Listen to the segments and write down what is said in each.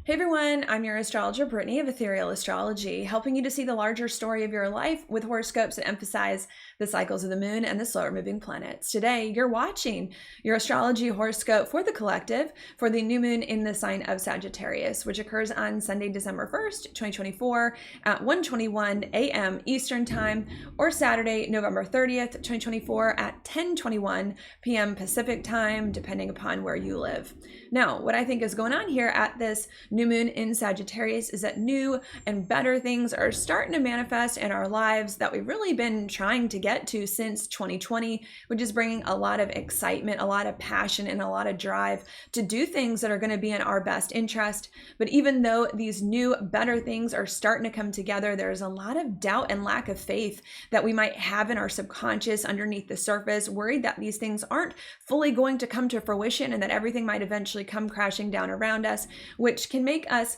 Hey everyone, I'm your astrologer Brittany of Ethereal Astrology, helping you to see the larger story of your life with horoscopes that emphasize the cycles of the moon and the slower moving planets. Today, you're watching your astrology horoscope for the collective for the new moon in the sign of Sagittarius, which occurs on Sunday, December 1st, 2024 at 1:21 a.m. Eastern Time, or Saturday, November 30th, 2024 at 10:21 p.m. Pacific Time, depending upon where you live. Now, what I think is going on here at this new moon in Sagittarius is that new and better things are starting to manifest in our lives that we've really been trying to get to since 2020, which is bringing a lot of excitement, a lot of passion, and a lot of drive to do things that are going to be in our best interest. But even though these new, better things are starting to come together, there's a lot of doubt and lack of faith that we might have in our subconscious underneath the surface, worried that these things aren't fully going to come to fruition and that everything might eventually come crashing down around us, which can make us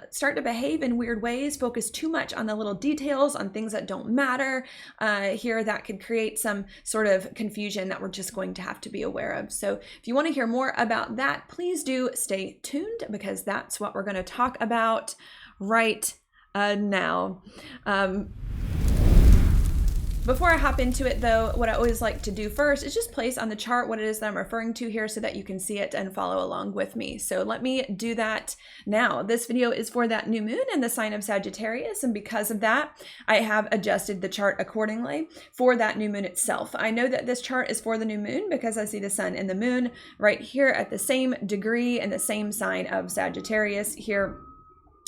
start to behave in weird ways, focus too much on the little details, on things that don't matter here, that could create some sort of confusion that we're just going to have to be aware of. So if you want to hear more about that, please do stay tuned, because that's what we're going to talk about right now. Before I hop into it though, what I always like to do first is just place on the chart what it is that I'm referring to here so that you can see it and follow along with me. So let me do that now. This video is for that new moon in the sign of Sagittarius, and because of that, I have adjusted the chart accordingly for that new moon itself. I know that this chart is for the new moon because I see the sun and the moon right here at the same degree and the same sign of Sagittarius here,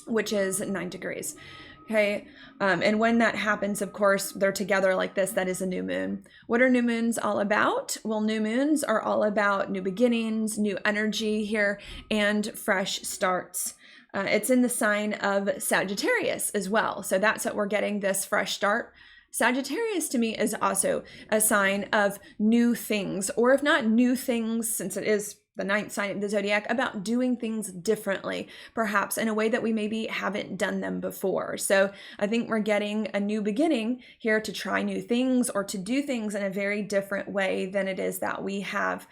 which is 9 degrees. Okay, and when that happens, of course, they're together like this. That is a new moon. What are new moons all about? Well, new moons are all about new beginnings, new energy here, and fresh starts. It's in the sign of Sagittarius as well. So that's what we're getting, this fresh start. Sagittarius to me is also a sign of new things, or if not new things, since it is the ninth sign of the zodiac, about doing things differently, perhaps in a way that we maybe haven't done them before. So I think we're getting a new beginning here to try new things or to do things in a very different way than it is that we have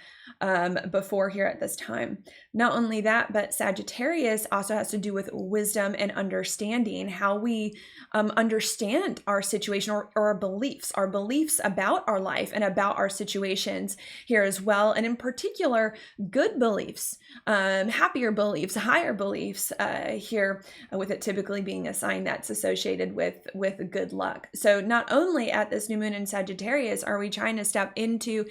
before here at this time. Not only that, but Sagittarius also has to do with wisdom and understanding, how we understand our situation or our beliefs about our life and about our situations here as well. And in particular, good beliefs, happier beliefs, higher beliefs here, with it typically being a sign that's associated with good luck. So not only at this new moon in Sagittarius are we trying to step into,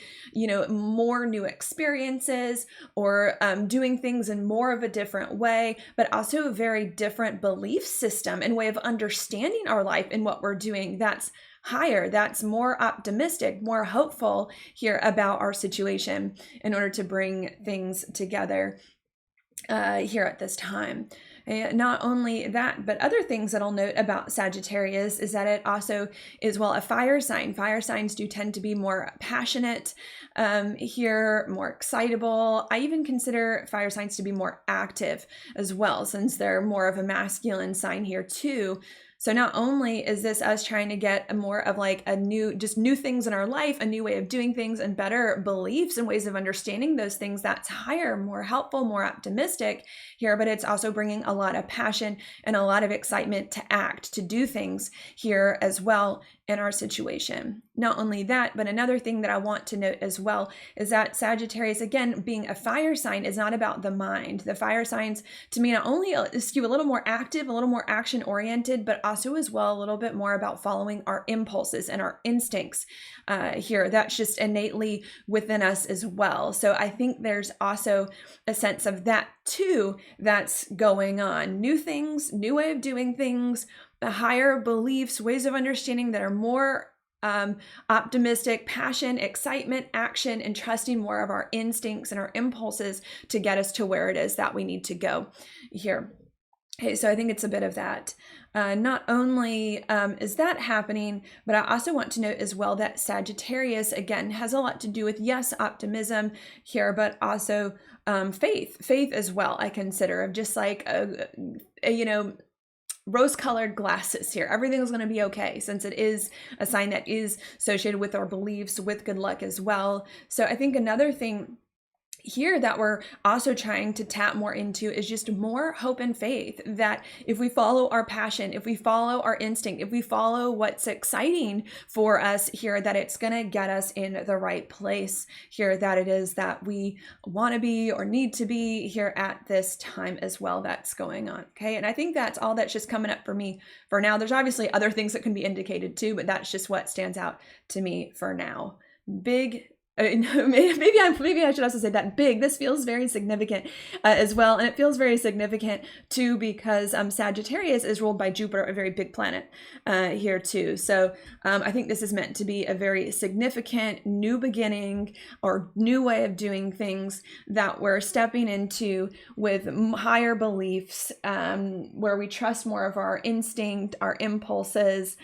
more new experiences or doing things in more of a different way, but also a very different belief system and way of understanding our life and what we're doing that's higher, that's more optimistic, more hopeful here about our situation in order to bring things together here at this time. And not only that, but other things that I'll note about Sagittarius is that it also is, well, a fire sign. Fire signs do tend to be more passionate here, more excitable. I even consider fire signs to be more active as well, since they're more of a masculine sign here too. So not only is this us trying to get a more of like a new things in our life, a new way of doing things, and better beliefs and ways of understanding those things that's higher, more helpful, more optimistic here, but it's also bringing a lot of passion and a lot of excitement to act, to do things here as well in our situation. Not only that, but another thing that I want to note as well is that Sagittarius, again, being a fire sign, is not about the mind. The fire signs, to me, not only skew a little more active, a little more action oriented, but also as well a little bit more about following our impulses and our instincts here. That's just innately within us as well. So I think there's also a sense of that too that's going on. New things, new way of doing things, the higher beliefs, ways of understanding that are more optimistic, passion, excitement, action, and trusting more of our instincts and our impulses to get us to where it is that we need to go here. Okay, so I think it's a bit of that. Not only is that happening, but I also want to note as well that Sagittarius, again, has a lot to do with, yes, optimism here, but also faith as well, I consider, of just like, rose-colored glasses here. Everything's going to be okay, since it is a sign that is associated with our beliefs, with good luck as well. So I think another thing here that we're also trying to tap more into is just more hope and faith that if we follow our passion, if we follow our instinct, if we follow what's exciting for us here, that it's going to get us in the right place here, that it is that we want to be or need to be here at this time as well that's going on. Okay. And I think that's all that's just coming up for me for now. There's obviously other things that can be indicated too, but that's just what stands out to me for now. Maybe I should also say that big. This feels very significant as well, and it feels very significant too because Sagittarius is ruled by Jupiter, a very big planet here too. So I think this is meant to be a very significant new beginning or new way of doing things that we're stepping into with higher beliefs, where we trust more of our instinct, our impulses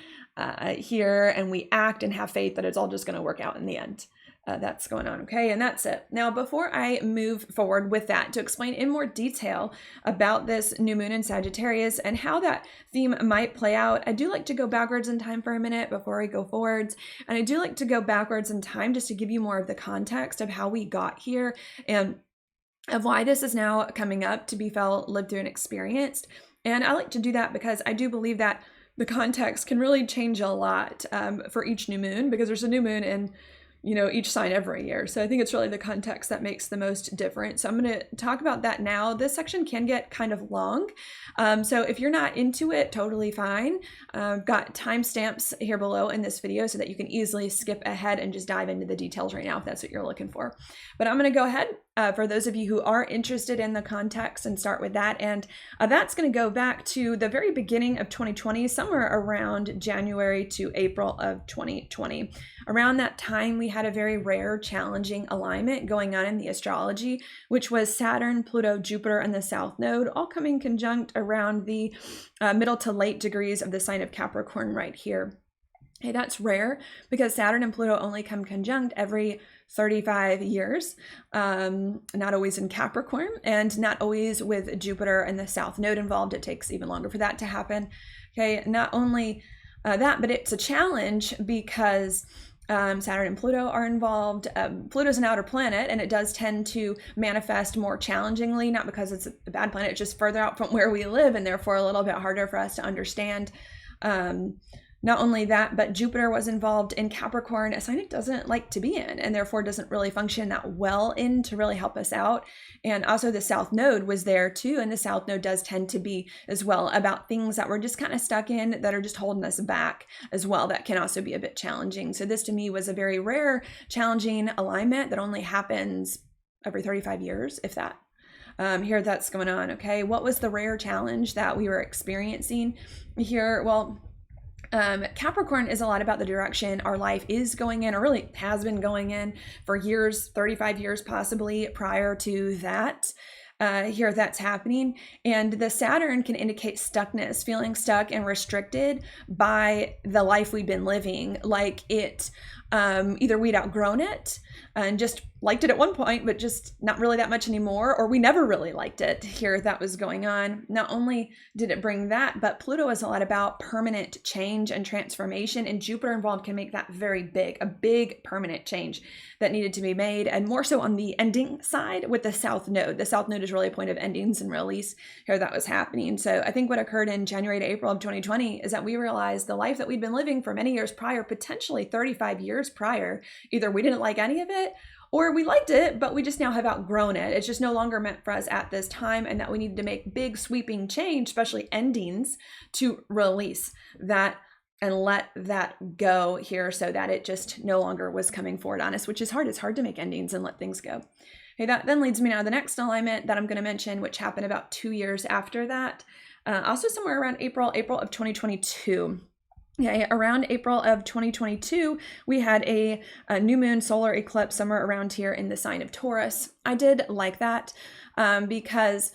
here, and we act and have faith that it's all just going to work out in the end. That's going on. Okay. And that's it. Now, before I move forward with that, to explain in more detail about this new moon in Sagittarius and how that theme might play out, I do like to go backwards in time for a minute before I go forwards. And I do like to go backwards in time just to give you more of the context of how we got here and of why this is now coming up to be felt, lived through, and experienced. And I like to do that because I do believe that the context can really change a lot for each new moon, because there's a new moon in each sign every year. So I think it's really the context that makes the most difference. So I'm going to talk about that now. This section can get kind of long. So if you're not into it, totally fine. I've got timestamps here below in this video so that you can easily skip ahead and just dive into the details right now if that's what you're looking for. But I'm going to go ahead for those of you who are interested in the context and start with that. And that's going to go back to the very beginning of 2020, somewhere around January to April of 2020. Around that time, we had a very rare, challenging alignment going on in the astrology, which was Saturn, Pluto, Jupiter, and the South Node, all coming conjunct around the middle to late degrees of the sign of Capricorn right here. Okay, that's rare because Saturn and Pluto only come conjunct every 35 years, not always in Capricorn and not always with Jupiter and the South Node involved. It takes even longer for that to happen. Okay, not only that, but it's a challenge because Saturn and Pluto are involved. Pluto's an outer planet, and it does tend to manifest more challengingly, not because it's a bad planet, it's just further out from where we live and therefore a little bit harder for us to understand. Not only that, but Jupiter was involved in Capricorn, a sign it doesn't like to be in, and therefore doesn't really function that well in to really help us out. And also the South Node was there too, and the South Node does tend to be as well about things that we're just kind of stuck in, that are just holding us back as well. That can also be a bit challenging. So this to me was a very rare, challenging alignment that only happens every 35 years, if that. Here that's going on. Okay, what was the rare challenge that we were experiencing here? Well, Capricorn is a lot about the direction our life is going in, or really has been going in for years, 35 years possibly prior to that. Here that's happening. And the Saturn can indicate stuckness, feeling stuck and restricted by the life we've been living. Like it, either we'd outgrown it and just liked it at one point, but just not really that much anymore, or we never really liked it here that was going on. Not only did it bring that, but Pluto is a lot about permanent change and transformation, and Jupiter involved can make that very big, a big permanent change that needed to be made, and more so on the ending side with the South Node. The South Node is really a point of endings and release here that was happening. So I think what occurred in January to April of 2020 is that we realized the life that we'd been living for many years prior, potentially 35 years prior, either we didn't like any of it, or we liked it, but we just now have outgrown it. It's just no longer meant for us at this time, and that we need to make big sweeping change, especially endings, to release that and let that go here so that it just no longer was coming forward on us, which is hard. It's hard to make endings and let things go. Okay, that then leads me now to the next alignment that I'm going to mention, which happened about 2 years after that. Also somewhere around April of 2022. Yeah, around April of 2022, we had a new moon solar eclipse somewhere around here in the sign of Taurus. I did like that because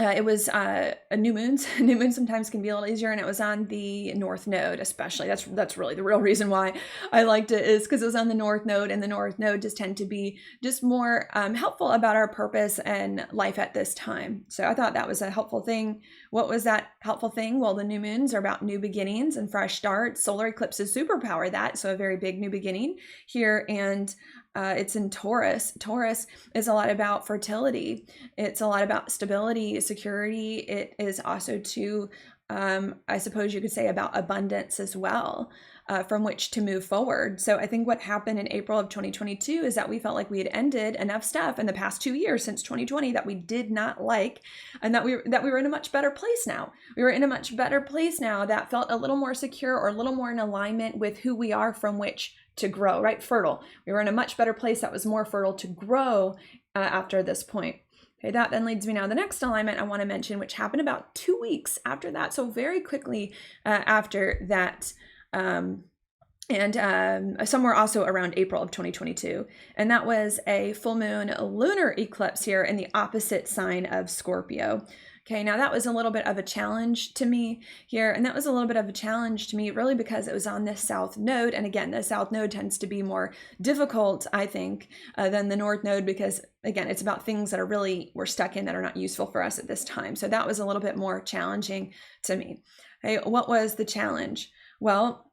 it was a new moon. New moon sometimes can be a little easier, and it was on the North Node, especially. That's really the real reason why I liked it, is because it was on the North Node, and the North Node just tend to be just more helpful about our purpose and life at this time. So I thought that was a helpful thing. What was that helpful thing? Well, the new moons are about new beginnings and fresh starts. Solar eclipses superpower that, so a very big new beginning here. And It's in Taurus. Taurus is a lot about fertility. It's a lot about stability, security. It is also too, I suppose you could say, about abundance as well, from which to move forward. So I think what happened in April of 2022 is that we felt like we had ended enough stuff in the past 2 years since 2020 that we did not like, and that we were in a much better place now. We were in a much better place now that felt a little more secure, or a little more in alignment with who we are from which to grow, right? Fertile. We were in a much better place that was more fertile to grow after this point. Okay, that then leads me now to the next alignment I want to mention, which happened about 2 weeks after that. So very quickly after that, somewhere also around April of 2022. And that was a full moon lunar eclipse here in the opposite sign of Scorpio. Okay, now that was a little bit of a challenge to me here. And that was a little bit of a challenge to me really because it was on the south node. And again, the south node tends to be more difficult, I think, than the north node, because again, it's about things that are really, we're stuck in, that are not useful for us at this time. So that was a little bit more challenging to me. Okay, what was the challenge? Well,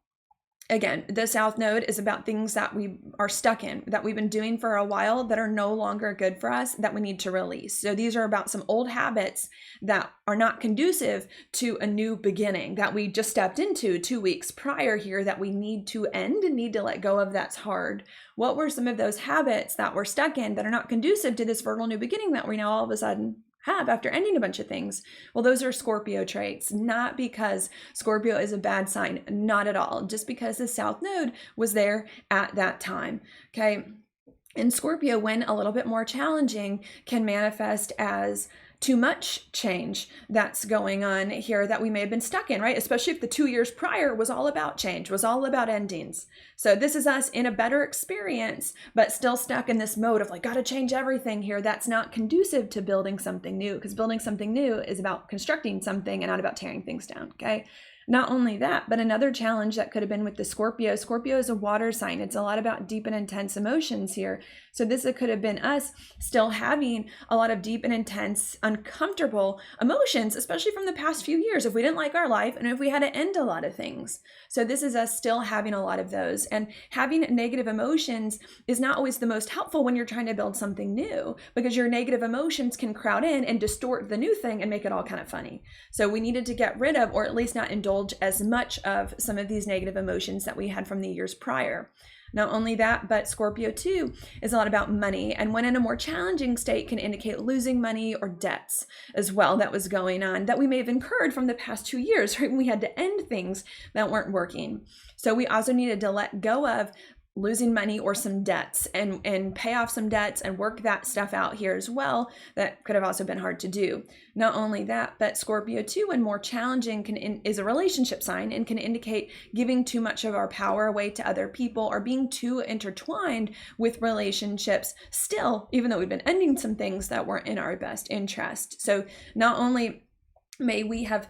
again, the south node is about things that we are stuck in, that we've been doing for a while, that are no longer good for us, that we need to release. So these are about some old habits that are not conducive to a new beginning that we just stepped into 2 weeks prior here, that we need to end and need to let go of. That's hard. What were some of those habits that we're stuck in that are not conducive to this fertile new beginning that we now all of a sudden have after ending a bunch of things? Well, those are Scorpio traits, not because Scorpio is a bad sign, not at all, just because the south node was there at that time. Okay. And Scorpio, when a little bit more challenging, can manifest as too much change that's going on here that we may have been stuck in, right? Especially if the 2 years prior was all about change, was all about endings. So this is us in a better experience, but still stuck in this mode of like, got to change everything here. That's not conducive to building something new, because building something new is about constructing something and not about tearing things down. Okay. Not only that, but another challenge that could have been with the Scorpio. Scorpio is a water sign. It's a lot about deep and intense emotions here. So this could have been us still having a lot of deep and intense, uncomfortable emotions, especially from the past few years, if we didn't like our life and if we had to end a lot of things. So this is us still having a lot of those. And having negative emotions is not always the most helpful when you're trying to build something new, because your negative emotions can crowd in and distort the new thing and make it all kind of funny. So we needed to get rid of, or at least not indulge as much of, some of these negative emotions that we had from the years prior. Not only that, but Scorpio too is a lot about money, and when in a more challenging state can indicate losing money or debts as well that was going on, that we may have incurred from the past 2 years, right? When we had to end things that weren't working. So we also needed to let go of losing money or some debts and pay off some debts and work that stuff out here as well. That could have also been hard to do. Not only that, but Scorpio too, when more challenging, is a relationship sign and can indicate giving too much of our power away to other people, or being too intertwined with relationships still, even though we've been ending some things that weren't in our best interest. So not only may we have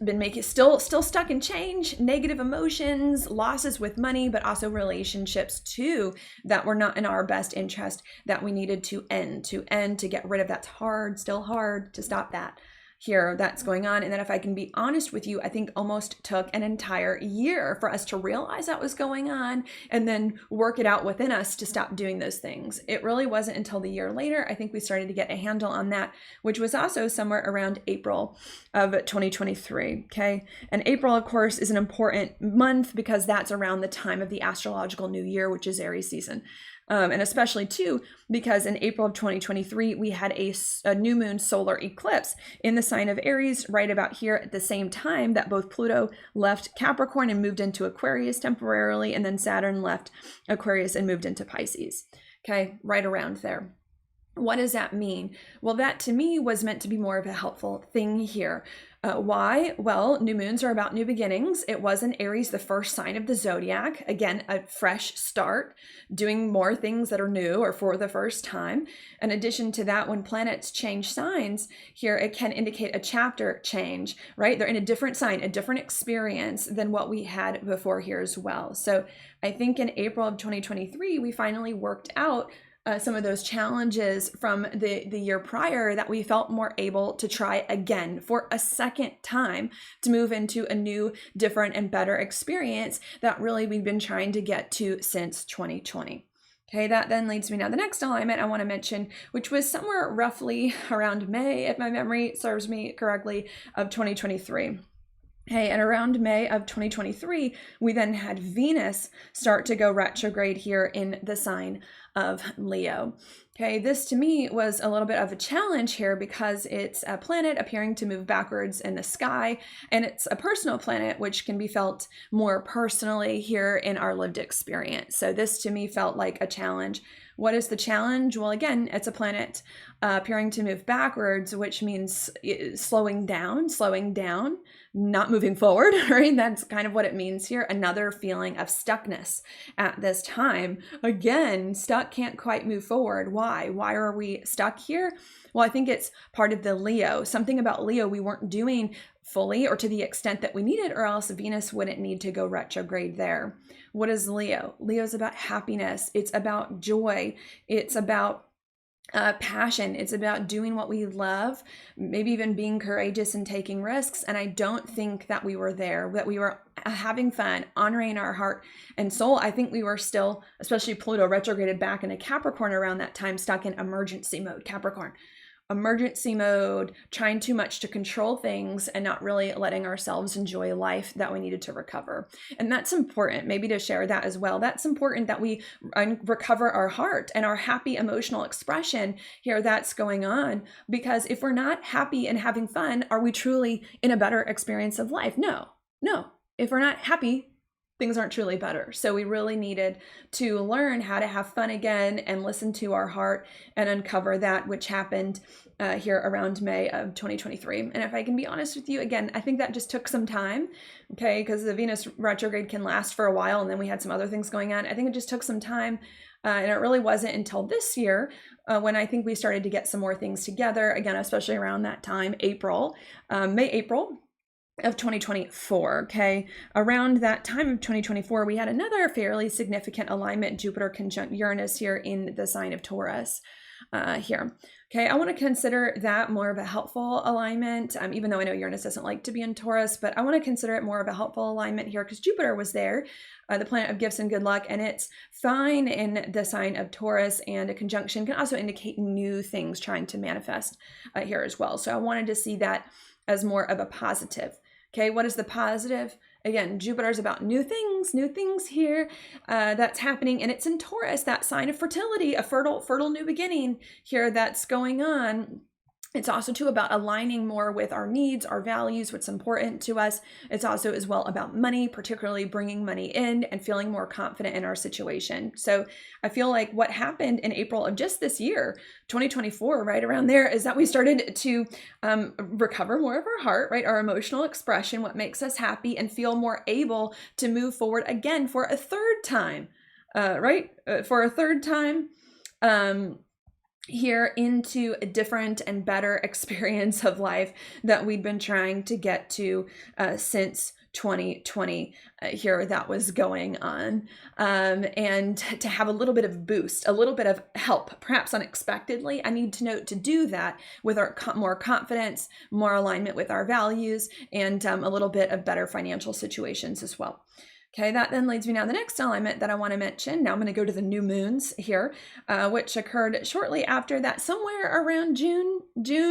been still stuck in change, negative emotions, losses with money, but also relationships too that were not in our best interest, that we needed to end, to get rid of. That's hard, still hard to stop that here that's going on. And then if I can be honest with you, I think almost took an entire year for us to realize that was going on and then work it out within us to stop doing those things. It really wasn't until the year later, I think we started to get a handle on that, which was also somewhere around April of 2023. Okay. And April, of course, is an important month because that's around the time of the astrological new year, which is Aries season. And especially too, because in April of 2023, we had a new moon solar eclipse in the sign of Aries right about here at the same time that both Pluto left Capricorn and moved into Aquarius temporarily, and then Saturn left Aquarius and moved into Pisces. Okay, right around there. What does that mean? Well, that to me was meant to be more of a helpful thing here. Why? Well, new moons are about new beginnings. It was in Aries, the first sign of the zodiac. Again, a fresh start, doing more things that are new or for the first time. In addition to that, when planets change signs here, it can indicate a chapter change, right? They're in a different sign, a different experience than what we had before here as well. So I think in April of 2023, we finally worked out some of those challenges from the year prior, that we felt more able to try again for a second time to move into a new, different, and better experience that really we've been trying to get to since 2020. Okay, that then leads me now the next alignment I want to mention, which was somewhere roughly around May, if my memory serves me correctly, of 2023. Okay, and around May of 2023, we then had Venus start to go retrograde here in the sign of Leo. Okay, this to me was a little bit of a challenge here because it's a planet appearing to move backwards in the sky, and it's a personal planet, which can be felt more personally here in our lived experience. So this to me felt like a challenge. What is the challenge? Well, again, it's a planet appearing to move backwards, which means slowing down, not moving forward, right? That's kind of what it means here. Another feeling of stuckness at this time. Again, stuck, can't quite move forward. Why? Why are we stuck here? Well, I think it's part of the Leo. Something about Leo we weren't doing fully or to the extent that we needed, or else Venus wouldn't need to go retrograde there. What is Leo? Leo's about happiness. It's about joy. It's about passion. It's about doing what we love, maybe even being courageous and taking risks. And I don't think that we were there, that we were having fun, honoring our heart and soul. I think we were still, especially Pluto retrograded back into Capricorn around that time, stuck in emergency mode. Capricorn. Emergency mode, trying too much to control things and not really letting ourselves enjoy life that we needed to recover. And that's important, maybe to share that as well. That's important that we recover our heart and our happy emotional expression here that's going on. Because if we're not happy and having fun, are we truly in a better experience of life? No. If we're not happy, things aren't truly better. So we really needed to learn how to have fun again and listen to our heart and uncover that, which happened here around May of 2023. And if I can be honest with you, again, I think that just took some time, okay, because the Venus retrograde can last for a while, and then we had some other things going on. I think it just took some time, and it really wasn't until this year when I think we started to get some more things together, again, especially around that time, May, April of 2024. Okay, around that time of 2024, we had another fairly significant alignment, Jupiter conjunct Uranus here in the sign of Taurus here. Okay, I want to consider that more of a helpful alignment, even though I know Uranus doesn't like to be in Taurus, but I want to consider it more of a helpful alignment here because Jupiter was there, the planet of gifts and good luck, and it's fine in the sign of Taurus, and a conjunction can also indicate new things trying to manifest here as well. So I wanted to see that as more of a positive. Okay, what is the positive? Again, Jupiter's about new things here that's happening, and it's in Taurus, that sign of fertility, a fertile new beginning here that's going on. It's also too about aligning more with our needs, our values, what's important to us. It's also as well about money, particularly bringing money in and feeling more confident in our situation. So I feel like what happened in April of just this year, 2024, right around there, is that we started to recover more of our heart, right? Our emotional expression, what makes us happy, and feel more able to move forward again for a third time, for a third time. Here into a different and better experience of life that we'd been trying to get to since 2020 here that was going on, and to have a little bit of boost, a little bit of help, perhaps unexpectedly. I need to note to do that with our more confidence, more alignment with our values, and a little bit of better financial situations as well. Okay, that then leads me now to the next alignment that I want to mention. Now I'm going to go to the new moons here, which occurred shortly after that, somewhere around June.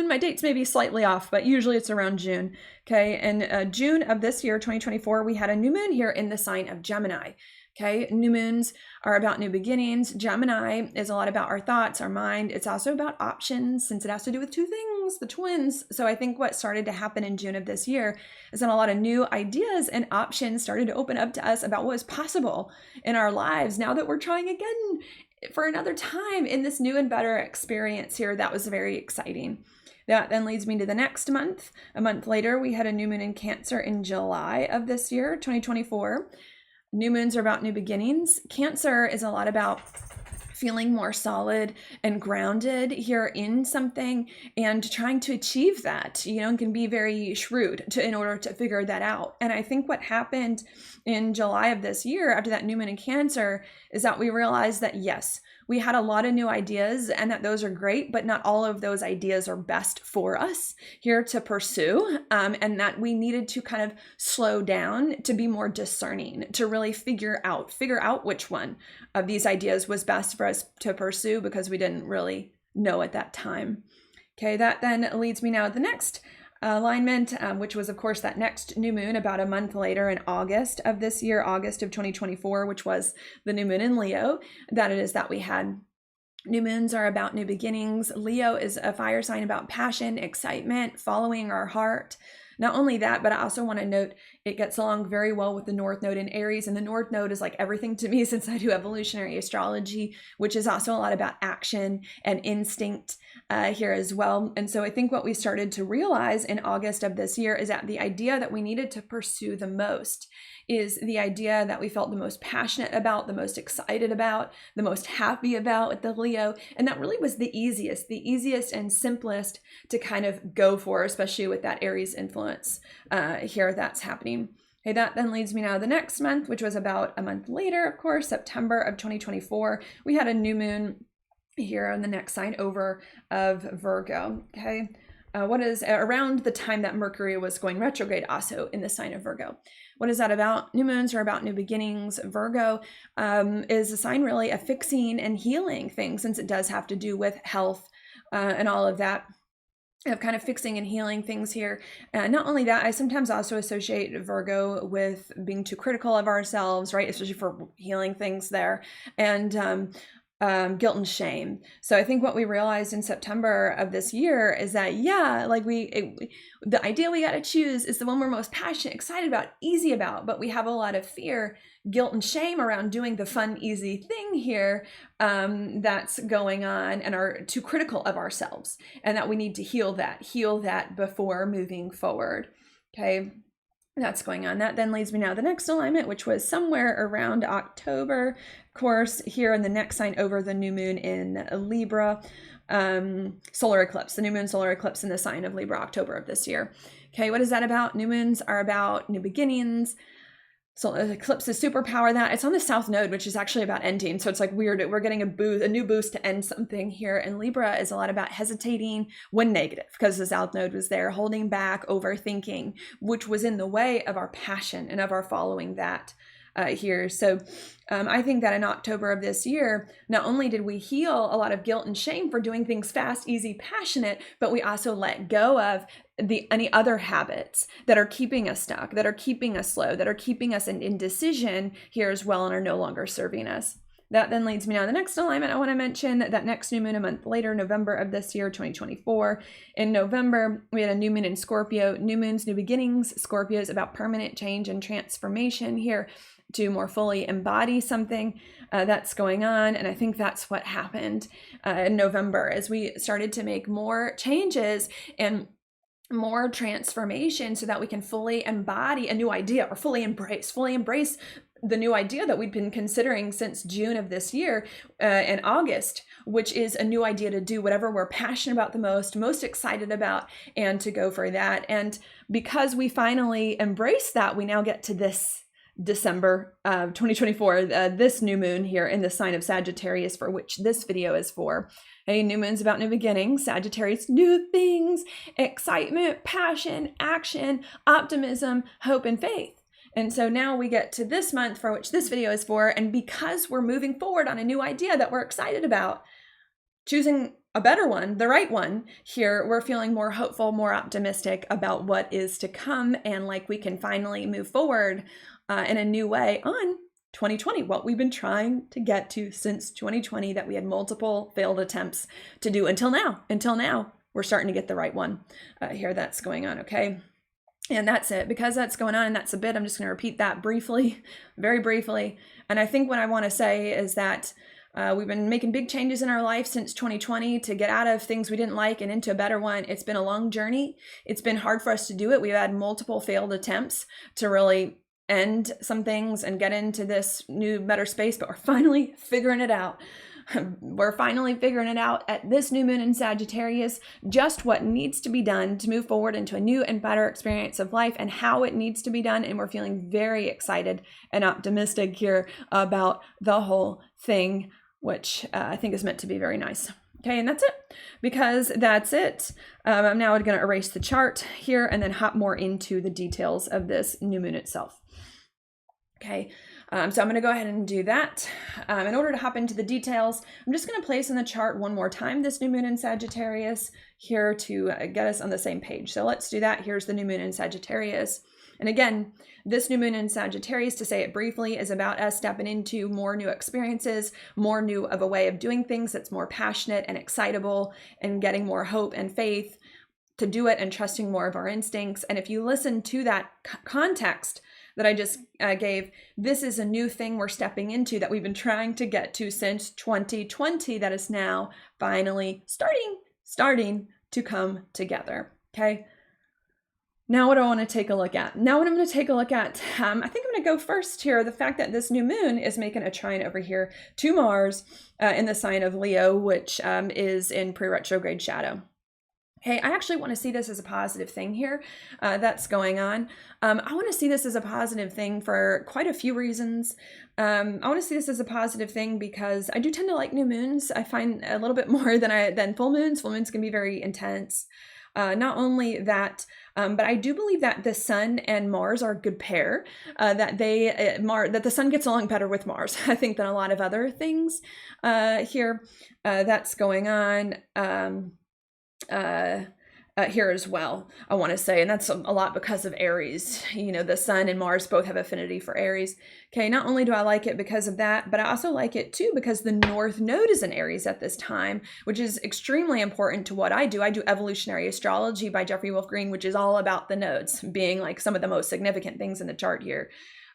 My dates may be slightly off, but usually it's around June. Okay, and June of this year, 2024, we had a new moon here in the sign of Gemini. Okay, new moons are about new beginnings. Gemini is a lot about our thoughts, our mind. It's also about options, since it has to do with two things, the twins. So I think what started to happen in June of this year is that a lot of new ideas and options started to open up to us about what was possible in our lives now that we're trying again for another time in this new and better experience here. That was very exciting. That then leads me to the next month. A month later, we had a new moon in Cancer in July of this year, 2024. New moons are about new beginnings. Cancer is a lot about feeling more solid and grounded here in something and trying to achieve that, and can be very shrewd in order to figure that out. And I think what happened in July of this year after that new moon in Cancer is that we realized that yes, we had a lot of new ideas and that those are great, but not all of those ideas are best for us here to pursue. And that we needed to kind of slow down to be more discerning, to really figure out which one of these ideas was best for us to pursue, because we didn't really know at that time. Okay, that then leads me now to the next alignment, which was of course that next new moon about a month later in August of this year, August of 2024, which was the new moon in Leo. That it is that we had. New moons are about new beginnings. Leo is a fire sign about passion, excitement, following our heart. Not only that, but I also want to note it gets along very well with the North Node in Aries. And the North Node is like everything to me since I do evolutionary astrology, which is also a lot about action and instinct here as well. And so I think what we started to realize in August of this year is that the idea that we needed to pursue the most is the idea that we felt the most passionate about, the most excited about, the most happy about with the Leo. And that really was the easiest and simplest to kind of go for, especially with that Aries influence here that's happening. Okay, that then leads me now to the next month, which was about a month later, of course, September of 2024. We had a new moon here on the next sign over of Virgo. Okay. What is around the time that Mercury was going retrograde also in the sign of Virgo. What is that about? New moons are about new beginnings. Virgo is a sign really of fixing and healing things, since it does have to do with health and all of that, of kind of fixing and healing things here. Not only that, I sometimes also associate Virgo with being too critical of ourselves, right? Especially for healing things there. And guilt and shame. So I think what we realized in September of this year is that, like the idea we got to choose is the one we're most passionate, excited about, easy about, but we have a lot of fear, guilt and shame around doing the fun, easy thing here that's going on, and are too critical of ourselves, and that we need to heal that before moving forward. Okay. That's going on. That then leads me now to the next alignment, which was somewhere around October. Of course, here in the next sign over the new moon in Libra, solar eclipse, the new moon solar eclipse in the sign of Libra, October of this year. Okay, what is that about? New moons are about new beginnings. So eclipse is superpower that. It's on the South Node, which is actually about ending. So it's like weird. We're getting a new boost to end something here. And Libra is a lot about hesitating when negative, because the South Node was there, holding back, overthinking, which was in the way of our passion and of our following that here. So I think that in October of this year, not only did we heal a lot of guilt and shame for doing things fast, easy, passionate, but we also let go of any other habits that are keeping us stuck, that are keeping us slow, that are keeping us in indecision here as well, and are no longer serving us. That then leads me now to the next alignment. I want to mention that next new moon a month later, November of this year, 2024. In November, we had a new moon in Scorpio. New moons, new beginnings. Scorpio is about permanent change and transformation here, to more fully embody something that's going on. And I think that's what happened in November, as we started to make more changes and more transformation so that we can fully embody a new idea, or fully embrace the new idea that we'd been considering since June of this year and August, which is a new idea to do whatever we're passionate about the most excited about, and to go for that. And because we finally embrace that, we now get to this December 2024, this new moon here in the sign of Sagittarius, for which this video is for. Hey, new moon's about new beginnings. Sagittarius, new things, excitement, passion, action, optimism, hope, and faith. And so now we get to this month for which this video is for. And because we're moving forward on a new idea that we're excited about, choosing a better one, the right one here, we're feeling more hopeful, more optimistic about what is to come, and like we can finally move forward in a new way on 2020, what we've been trying to get to since 2020, that we had multiple failed attempts to do until now. We're starting to get the right one here that's going on, okay? And that's it. Because that's going on and that's a bit, I'm just going to repeat that briefly, very briefly. And I think what I want to say is that we've been making big changes in our life since 2020 to get out of things we didn't like and into a better one. It's been a long journey. It's been hard for us to do it. We've had multiple failed attempts to really end some things and get into this new, better space, but we're finally figuring it out. We're finally figuring it out at this new moon in Sagittarius, just what needs to be done to move forward into a new and better experience of life and how it needs to be done. And we're feeling very excited and optimistic here about the whole thing, which I think is meant to be very nice. Okay, and that's it, because that's it. I'm now going to erase the chart here and then hop more into the details of this new moon itself. Okay, so I'm going to go ahead and do that. In order to hop into the details, I'm just going to place in the chart one more time this new moon in Sagittarius here to get us on the same page. So let's do that. Here's the new moon in Sagittarius. And again, this new moon in Sagittarius, to say it briefly, is about us stepping into more new experiences, more new of a way of doing things that's more passionate and excitable, and getting more hope and faith to do it and trusting more of our instincts. And if you listen to that context that I just gave, this is a new thing we're stepping into that we've been trying to get to since 2020 that is now finally starting to come together. Okay. Now what do I want to take a look at? Now what I'm going to take a look at, I think I'm going to go first here, the fact that this new moon is making a trine over here to Mars in the sign of Leo, which is in pre-retrograde shadow. Hey, I actually want to see this as a positive thing here that's going on. I want to see this as a positive thing for quite a few reasons. I want to see this as a positive thing because I do tend to like new moons. I find a little bit more than full moons. Full moons can be very intense. Not only that, but I do believe that the sun and Mars are a good pair, that the sun gets along better with Mars, I think, than a lot of other things here that's going on here as well, I want to say, and that's a lot because of Aries. You know, the sun and Mars both have affinity for Aries. Okay, not only do I like it because of that, but I also like it too because the North Node is in Aries at this time, which is extremely important to what I do. I do Evolutionary Astrology by Jeffrey Wolf Green, which is all about the nodes being like some of the most significant things in the chart here.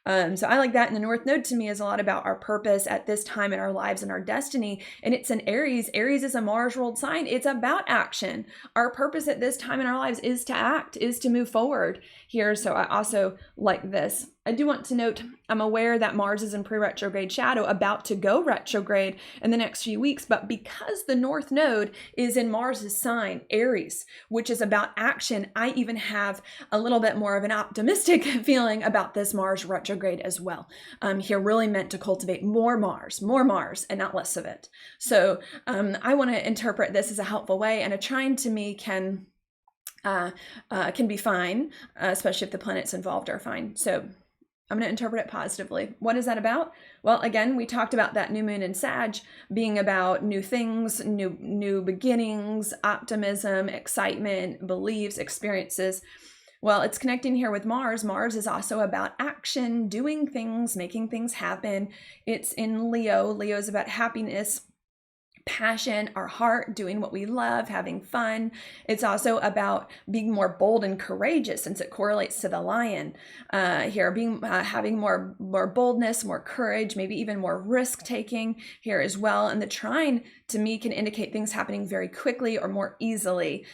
So I like that. And the North Node to me is a lot about our purpose at this time in our lives and our destiny. And it's in Aries. Aries is a Mars ruled sign. It's about action. Our purpose at this time in our lives is to act, is to move forward here. So I also like this. I do want to note, I'm aware that Mars is in pre-retrograde shadow, about to go retrograde in the next few weeks, but because the North Node is in Mars's sign, Aries, which is about action, I even have a little bit more of an optimistic feeling about this Mars retrograde as well. Here really meant to cultivate more Mars, and not less of it. So I want to interpret this as a helpful way, and a trine to me can be fine, especially if the planets involved are fine. So I'm going to interpret it positively. What is that about? Well, again, we talked about that new moon in Sag being about new things, new beginnings, optimism, excitement, beliefs, experiences. Well, it's connecting here with Mars. Mars is also about action, doing things, making things happen. It's in Leo. Leo is about happiness, passion, our heart, doing what we love, having fun. It's also about being more bold and courageous, since it correlates to the lion here, having more boldness, more courage, maybe even more risk taking here as well. And the trine to me can indicate things happening very quickly or more easily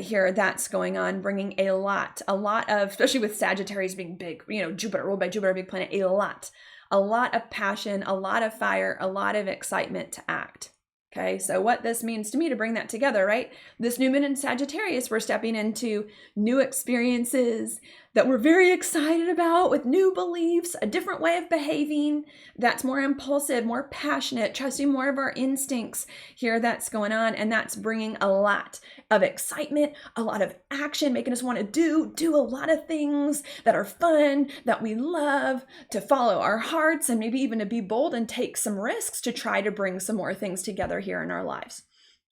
here. That's going on, bringing a lot of, especially with Sagittarius being big, Jupiter, ruled by Jupiter, big planet, a lot of passion, a lot of fire, a lot of excitement to act. Okay, so what this means to me, to bring that together, right? This new moon in Sagittarius, we're stepping into new experiences that we're very excited about, with new beliefs, a different way of behaving that's more impulsive, more passionate, trusting more of our instincts here. That's going on, and that's bringing a lot of excitement, a lot of action, making us want to do a lot of things that are fun, that we love, to follow our hearts, and maybe even to be bold and take some risks to try to bring some more things together here in our lives.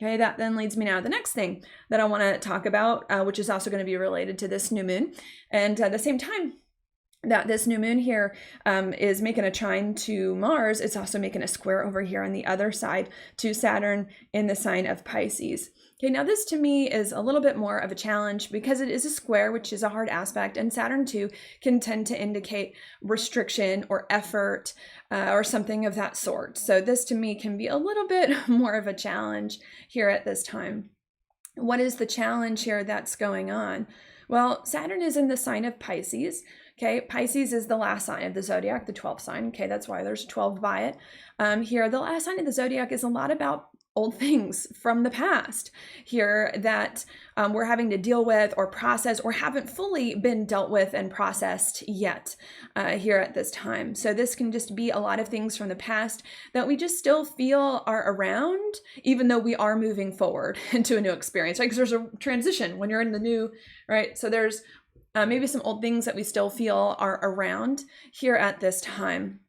Okay, that then leads me now to the next thing that I want to talk about, which is also going to be related to this new moon. And at the same time that this new moon here is making a trine to Mars, it's also making a square over here on the other side to Saturn in the sign of Pisces. Okay, now this to me is a little bit more of a challenge because it is a square, which is a hard aspect, and Saturn too can tend to indicate restriction or effort or something of that sort. So this to me can be a little bit more of a challenge here at this time. What is the challenge here that's going on? Well, Saturn is in the sign of Pisces. Okay, Pisces is the last sign of the zodiac, the 12th sign. Okay, that's why there's 12 by it. Here, the last sign of the zodiac is a lot about old things from the past here that we're having to deal with or process or haven't fully been dealt with and processed yet here at this time. So this can just be a lot of things from the past that we just still feel are around, even though we are moving forward into a new experience, right? Because there's a transition when you're in the new, right? So there's maybe some old things that we still feel are around here at this time.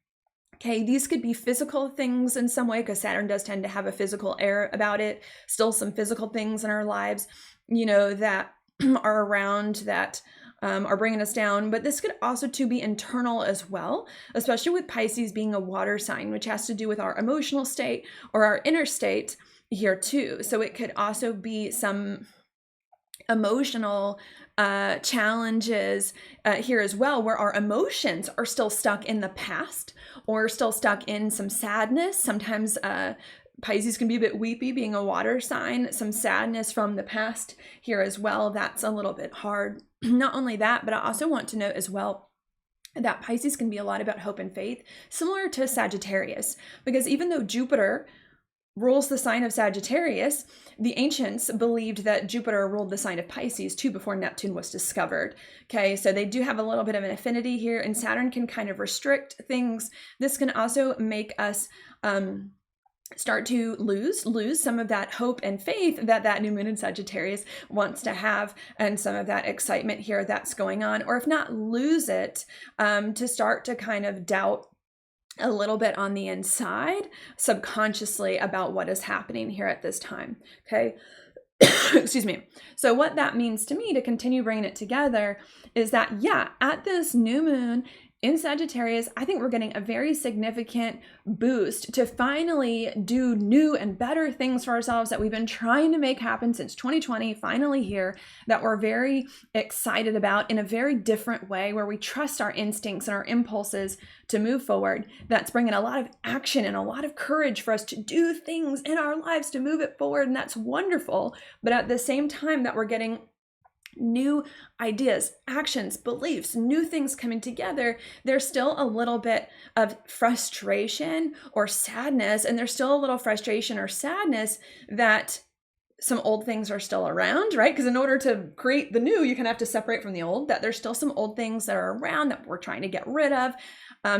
Okay, these could be physical things in some way, because Saturn does tend to have a physical air about it. Still some physical things in our lives, that are around that are bringing us down. But this could also to be internal as well, especially with Pisces being a water sign, which has to do with our emotional state or our inner state here too. So it could also be some emotional challenges here as well, where our emotions are still stuck in the past or still stuck in some sadness. Sometimes Pisces can be a bit weepy, being a water sign, some sadness from the past here as well. That's a little bit hard. Not only that, but I also want to note as well that Pisces can be a lot about hope and faith, similar to Sagittarius, because even though Jupiter rules the sign of Sagittarius, the ancients believed that Jupiter ruled the sign of Pisces too before Neptune was discovered. Okay, so they do have a little bit of an affinity here, and Saturn can kind of restrict things. This can also make us start to lose some of that hope and faith that new moon in Sagittarius wants to have, and some of that excitement here that's going on, or if not lose it, to start to kind of doubt a little bit on the inside subconsciously about what is happening here at this time. Okay. Excuse me. So what that means to me, to continue bringing it together, is that at this new moon in Sagittarius, I think we're getting a very significant boost to finally do new and better things for ourselves that we've been trying to make happen since 2020, finally here, that we're very excited about in a very different way, where we trust our instincts and our impulses to move forward. That's bringing a lot of action and a lot of courage for us to do things in our lives to move it forward, and that's wonderful. But at the same time that we're getting new ideas, actions, beliefs, new things coming together, there's still a little bit of frustration or sadness, and there's still a little frustration or sadness that some old things are still around, right? Because in order to create the new, you kind of have to separate from the old, that there's still some old things that are around that we're trying to get rid of.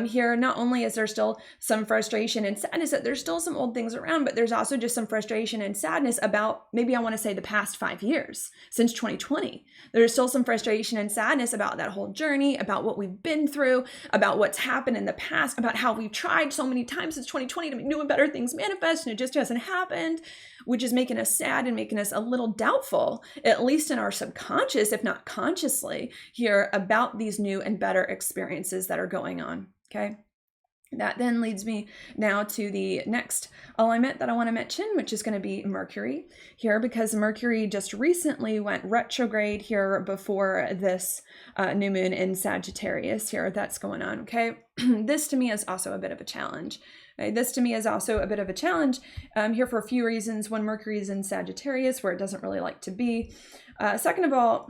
Here, not only is there still some frustration and sadness that there's still some old things around, but there's also just some frustration and sadness about, maybe I want to say, the past 5 years since 2020. There's still some frustration and sadness about that whole journey, about what we've been through, about what's happened in the past, about how we've tried so many times since 2020 to make new and better things manifest, and it just hasn't happened, which is making us sad and making us a little doubtful, at least in our subconscious, if not consciously, here about these new and better experiences that are going on. Okay. That then leads me now to the next alignment that I want to mention, which is going to be Mercury here, because Mercury just recently went retrograde here before this new moon in Sagittarius here that's going on. Okay. This to me is also a bit of a challenge. This to me is also a bit of a challenge here for a few reasons. When Mercury is in Sagittarius, where it doesn't really like to be. Second of all,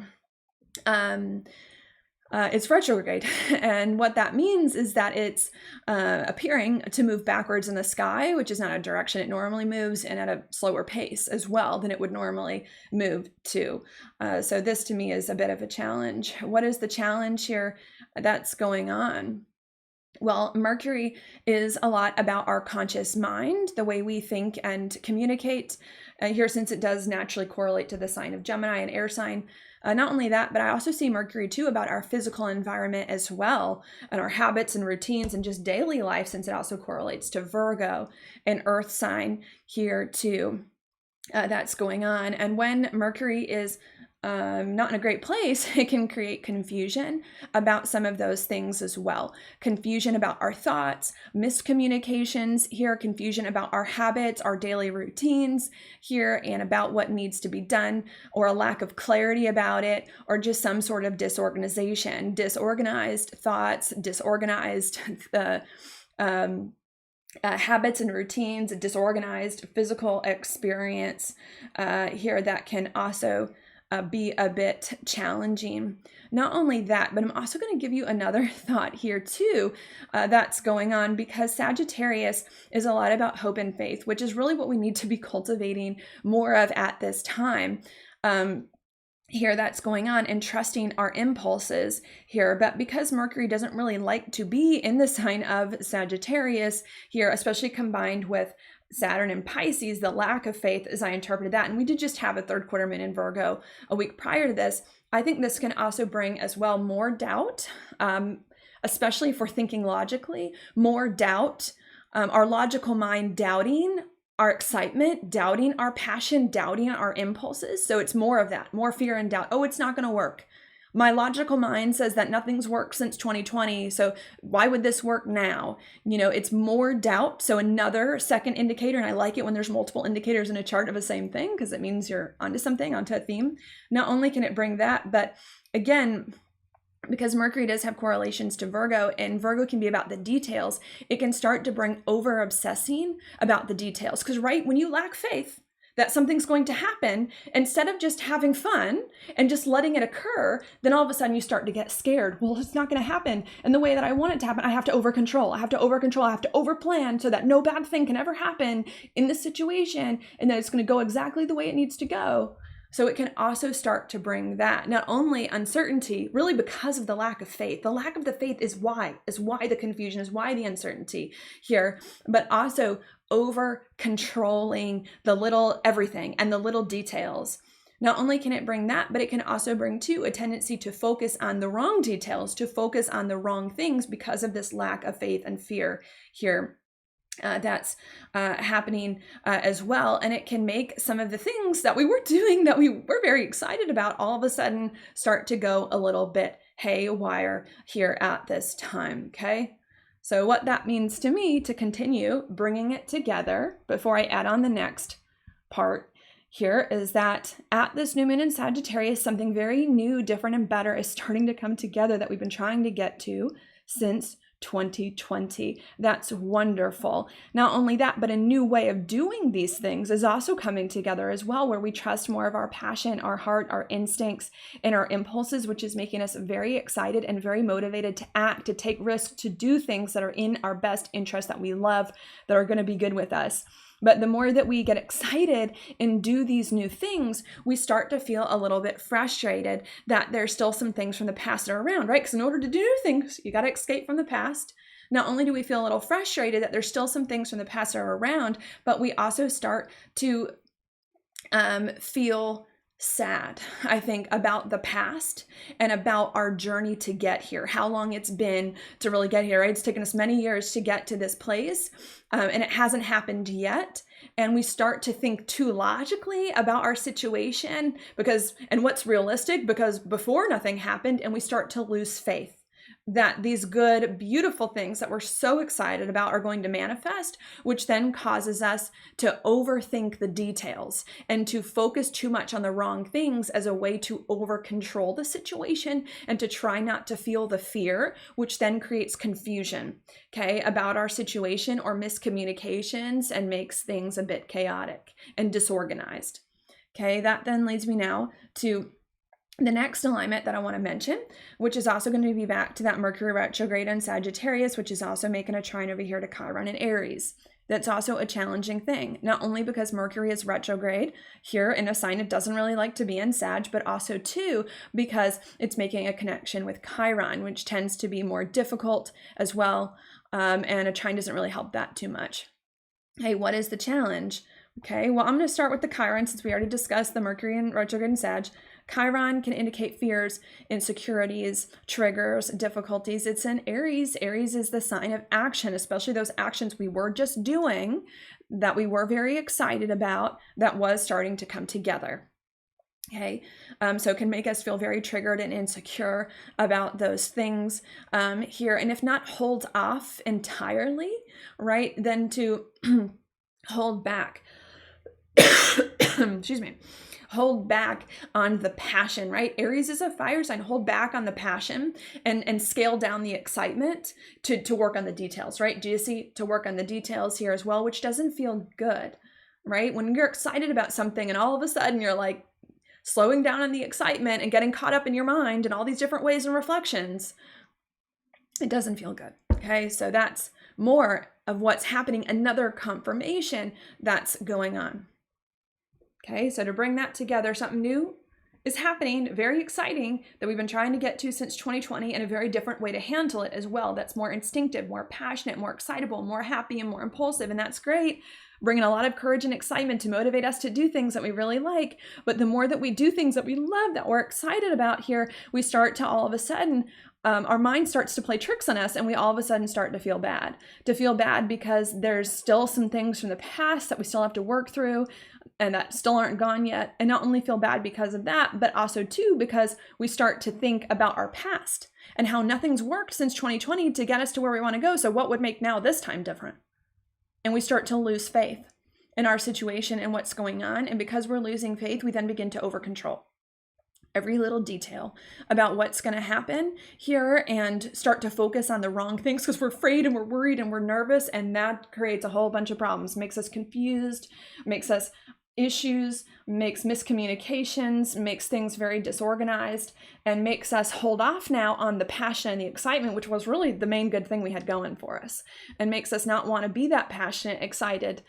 it's retrograde, and what that means is that it's appearing to move backwards in the sky, which is not a direction it normally moves, and at a slower pace as well than it would normally move to. So this to me is a bit of a challenge. What is the challenge here that's going on? Well, Mercury is a lot about our conscious mind, the way we think and communicate here, since it does naturally correlate to the sign of Gemini, an air sign. Not only that, but I also see Mercury too about our physical environment as well, and our habits and routines and just daily life, since it also correlates to Virgo, an earth sign here too. That's going on. And when Mercury is not in a great place, it can create confusion about some of those things as well. Confusion about our thoughts, miscommunications here, confusion about our habits, our daily routines here, and about what needs to be done, or a lack of clarity about it, or just some sort of disorganization, disorganized thoughts, disorganized habits and routines, disorganized physical experience here that can also be a bit challenging. Not only that, but I'm also going to give you another thought here too that's going on, because Sagittarius is a lot about hope and faith, which is really what we need to be cultivating more of at this time. Here that's going on, and trusting our impulses here. But because Mercury doesn't really like to be in the sign of Sagittarius here, especially combined with Saturn and Pisces, the lack of faith, as I interpreted that, and we did just have a third quarter moon in Virgo a week prior to this, I think this can also bring as well more doubt, especially if we're thinking logically, more doubt, our logical mind doubting our excitement, doubting our passion, doubting our impulses. So it's more of that, more fear and doubt. Oh, it's not going to work. My logical mind says that nothing's worked since 2020. So why would this work now? It's more doubt. So another second indicator, and I like it when there's multiple indicators in a chart of the same thing, because it means you're onto something, onto a theme. Not only can it bring that, but again, because Mercury does have correlations to Virgo, and Virgo can be about the details, it can start to bring over obsessing about the details. Because when you lack faith that something's going to happen, instead of just having fun and just letting it occur, then all of a sudden you start to get scared. Well, it's not going to happen in the way that I want it to happen. I have to over control. I have to over plan so that no bad thing can ever happen in this situation, and that it's going to go exactly the way it needs to go. So it can also start to bring that, not only uncertainty, really because of the lack of faith. The lack of the faith is why the confusion, is why the uncertainty here, but also over controlling the little everything and the little details. Not only can it bring that, but it can also bring too a tendency to focus on the wrong details, to focus on the wrong things because of this lack of faith and fear here. That's happening as well. And it can make some of the things that we were doing that we were very excited about all of a sudden start to go a little bit haywire here at this time. Okay. So what that means to me, to continue bringing it together before I add on the next part here, is that at this new moon in Sagittarius, something very new, different, and better is starting to come together that we've been trying to get to since 2020. That's wonderful. Not only that, but a new way of doing these things is also coming together as well, where we trust more of our passion, our heart, our instincts, and our impulses, which is making us very excited and very motivated to act, to take risks, to do things that are in our best interest, that we love, that are going to be good with us. But the more that we get excited and do these new things, we start to feel a little bit frustrated that there's still some things from the past that are around, right? Because in order to do new things, you got to escape from the past. Not only do we feel a little frustrated that there's still some things from the past that are around, but we also start to feel sad, I think, about the past and about our journey to get here, how long it's been to really get here, right? It's taken us many years to get to this place, and it hasn't happened yet. And we start to think too logically about our situation and what's realistic, because before nothing happened, and we start to lose faith that these good, beautiful things that we're so excited about are going to manifest, which then causes us to overthink the details and to focus too much on the wrong things as a way to over control the situation and to try not to feel the fear, which then creates confusion, okay, about our situation or miscommunications, and makes things a bit chaotic and disorganized. Okay, that then leads me now to the next alignment that I want to mention, which is also going to be back to that Mercury retrograde in Sagittarius, which is also making a trine over here to Chiron in Aries. That's also a challenging thing, not only because Mercury is retrograde here in a sign it doesn't really like to be in, Sag, but also too because it's making a connection with Chiron, which tends to be more difficult as well, and a trine doesn't really help that too much. Hey, what is the challenge? Okay, well, I'm going to start with the Chiron since we already discussed the Mercury in retrograde in Sag. Chiron can indicate fears, insecurities, triggers, difficulties. It's in Aries. Aries is the sign of action, especially those actions we were just doing that we were very excited about, that was starting to come together. Okay, so it can make us feel very triggered and insecure about those things here. And if not hold off entirely, right, then to hold back. Excuse me. Hold back on the passion, right? Aries is a fire sign. Hold back on the passion and scale down the excitement to work on the details, right? Do you see? To work on the details here as well, which doesn't feel good, right? When you're excited about something and all of a sudden you're like slowing down on the excitement and getting caught up in your mind and all these different ways and reflections, it doesn't feel good. Okay, so that's more of what's happening, another confirmation that's going on. Okay, so to bring that together, something new is happening, very exciting, that we've been trying to get to since 2020, and a very different way to handle it as well. That's more instinctive, more passionate, more excitable, more happy, and more impulsive, and that's great. Bringing a lot of courage and excitement to motivate us to do things that we really like. But the more that we do things that we love, that we're excited about here, we start to all of a sudden, our mind starts to play tricks on us, and we all of a sudden start to feel bad. To feel bad because there's still some things from the past that we still have to work through and that still aren't gone yet. And not only feel bad because of that, but also too because we start to think about our past and how nothing's worked since 2020 to get us to where we want to go. So what would make now this time different? And we start to lose faith in our situation and what's going on. And because we're losing faith, we then begin to over-control every little detail about what's going to happen here and start to focus on the wrong things because we're afraid and we're worried and we're nervous. And that creates a whole bunch of problems, makes us confused, makes us issues, makes miscommunications, makes things very disorganized, and makes us hold off now on the passion and the excitement, which was really the main good thing we had going for us, and makes us not want to be that passionate, excited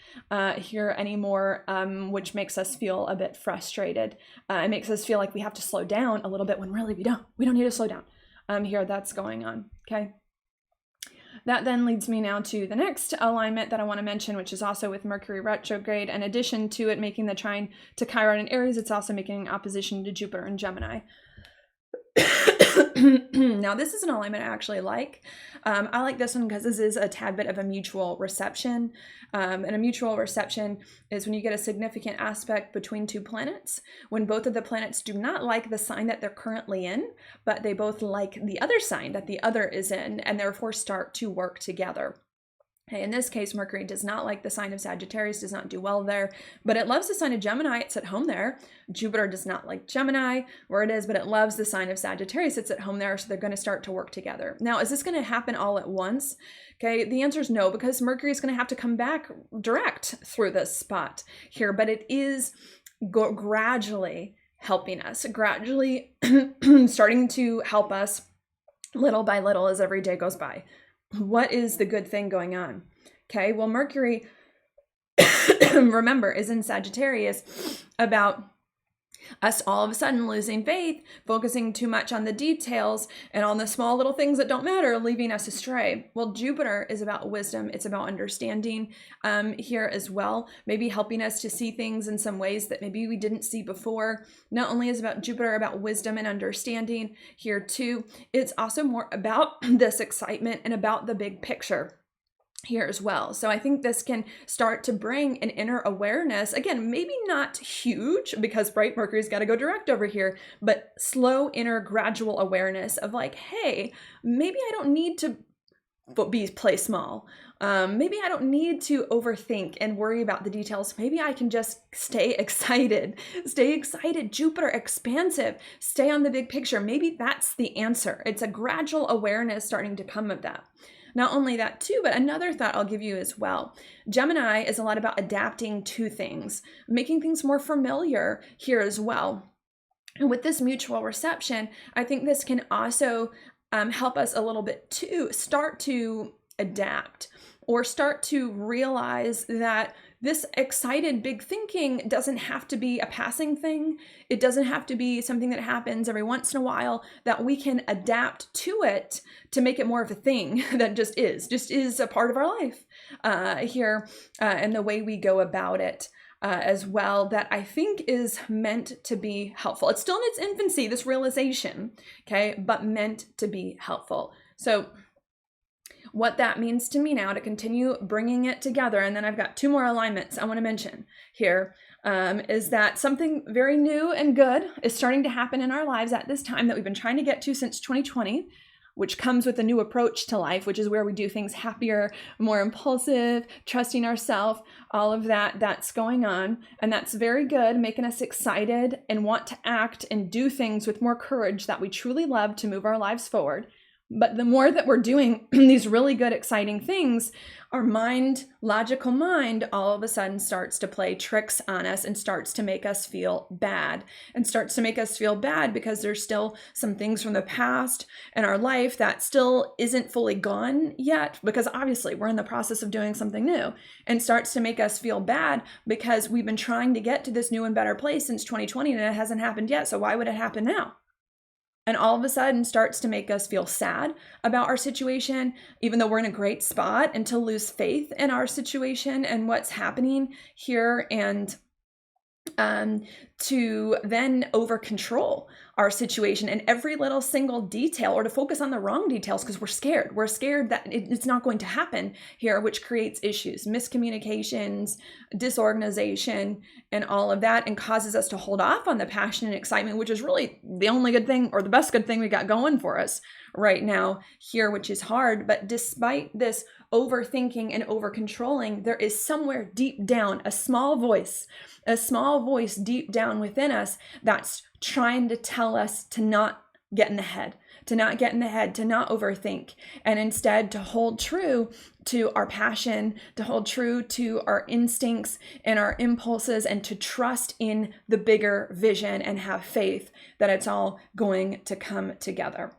here anymore, which makes us feel a bit frustrated. It makes us feel like we have to slow down a little bit when really we don't need to slow down. Here, that's going on, okay? That then leads me now to the next alignment that I want to mention, which is also with Mercury retrograde. In addition to it making the trine to Chiron in Aries, it's also making opposition to Jupiter in Gemini. Now, this is an alignment I actually like. I like this one because this is a tad bit of a mutual reception. And a mutual reception is when you get a significant aspect between two planets, when both of the planets do not like the sign that they're currently in, but they both like the other sign that the other is in, and therefore start to work together. Okay, in this case, Mercury does not like the sign of Sagittarius, does not do well there, but it loves the sign of Gemini. It's at home there. Jupiter does not like Gemini, where it is, but it loves the sign of Sagittarius. It's at home there, so they're going to start to work together. Now, is this going to happen all at once? Okay, the answer is no, because Mercury is going to have to come back direct through this spot here, but it is gradually helping us, gradually starting to help us little by little as every day goes by. What is the good thing going on? Okay, well, Mercury, remember, is in Sagittarius about us all of a sudden losing faith, focusing too much on the details and on the small little things that don't matter, leaving us astray. Well, Jupiter is about wisdom. It's about understanding here as well, maybe helping us to see things in some ways that maybe we didn't see before. Not only is about Jupiter about wisdom and understanding here too, it's also more about this excitement and about the big picture here as well. So I think this can start to bring an inner awareness, again, maybe not huge because bright Mercury's got to go direct over here, but slow inner gradual awareness of like, hey, maybe I don't need to play small. Maybe I don't need to overthink and worry about the details. Maybe I can just stay excited, Jupiter expansive, stay on the big picture. Maybe that's the answer. It's a gradual awareness starting to come of that. Not only that too, but another thought I'll give you as well. Gemini is a lot about adapting to things, making things more familiar here as well. And with this mutual reception, I think this can also help us a little bit to start to adapt or start to realize that this excited big thinking doesn't have to be a passing thing. It doesn't have to be something that happens every once in a while, that we can adapt to it to make it more of a thing that just is a part of our life here and the way we go about it as well, that I think is meant to be helpful. It's still in its infancy, this realization, okay, but meant to be helpful. So what that means to me now to continue bringing it together, and then I've got two more alignments I want to mention here, is that something very new and good is starting to happen in our lives at this time that we've been trying to get to since 2020, which comes with a new approach to life, which is where we do things happier, more impulsive, trusting ourselves, all of that that's going on. And that's very good, making us excited and want to act and do things with more courage that we truly love to move our lives forward. But the more that we're doing these really good, exciting things, our mind, logical mind, all of a sudden starts to play tricks on us and starts to make us feel bad, and starts to make us feel bad because there's still some things from the past in our life that still isn't fully gone yet, because obviously we're in the process of doing something new, and starts to make us feel bad because we've been trying to get to this new and better place since 2020 and it hasn't happened yet. So why would it happen now? And all of a sudden starts to make us feel sad about our situation, even though we're in a great spot, and to lose faith in our situation and what's happening here, and to then over control our situation and every little single detail, or to focus on the wrong details because we're scared. We're scared that it's not going to happen here, which creates issues, miscommunications, disorganization, and all of that, and causes us to hold off on the passion and excitement, which is really the only good thing, or the best good thing we got going for us right now here, which is hard. But despite this overthinking and over controlling, there is somewhere deep down a small voice deep down within us that's trying to tell us to not get in the head, to not overthink, and instead to hold true to our passion, to hold true to our instincts and our impulses, and to trust in the bigger vision and have faith that it's all going to come together.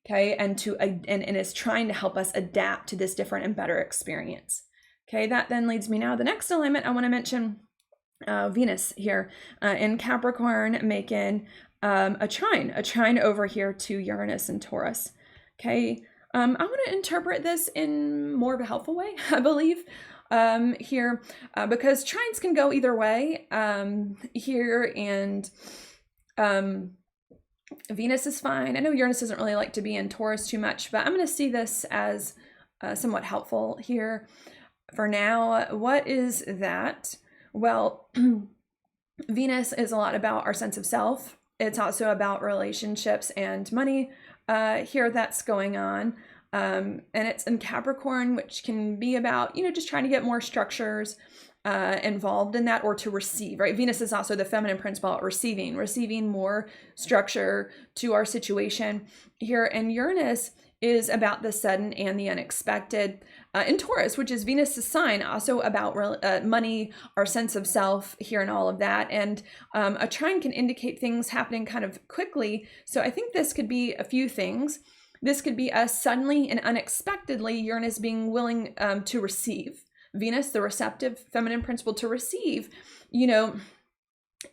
Okay, and it's trying to help us adapt to this different and better experience. Okay, that then leads me now to the next alignment I want to mention. Venus here in Capricorn, making a trine over here to Uranus and Taurus. Okay, I want to interpret this in more of a helpful way, I believe, here, because trines can go either way here, and Venus is fine. I know Uranus doesn't really like to be in Taurus too much, but I'm going to see this as somewhat helpful here for now. What is that? Well, Venus is a lot about our sense of self. It's also about relationships and money here that's going on. And it's in Capricorn, which can be about, just trying to get more structures involved in that, or to receive, right? Venus is also the feminine principle, receiving more structure to our situation here. And Uranus is about the sudden and the unexpected in Taurus, which is Venus's sign, also about money, our sense of self here, and all of that. And a trine can indicate things happening kind of quickly. So I think this could be a few things. This could be us suddenly and unexpectedly, Uranus being willing to receive. Venus, the receptive feminine principle, to receive,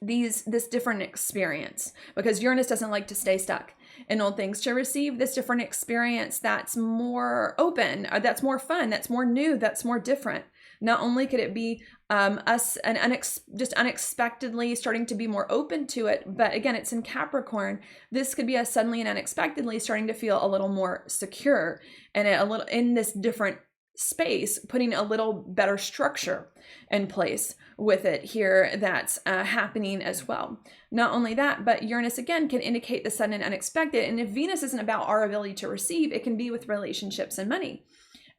this different experience, because Uranus doesn't like to stay stuck in old things, to receive this different experience that's more open, that's more fun, that's more new, that's more different. Not only could it be us just unexpectedly starting to be more open to it, but again, it's in Capricorn. This could be us suddenly and unexpectedly starting to feel a little more secure, and a little in this different space, putting a little better structure in place with it here that's happening as well. Not only that, but Uranus again can indicate the sudden and unexpected. And if Venus isn't about our ability to receive, it can be with relationships and money.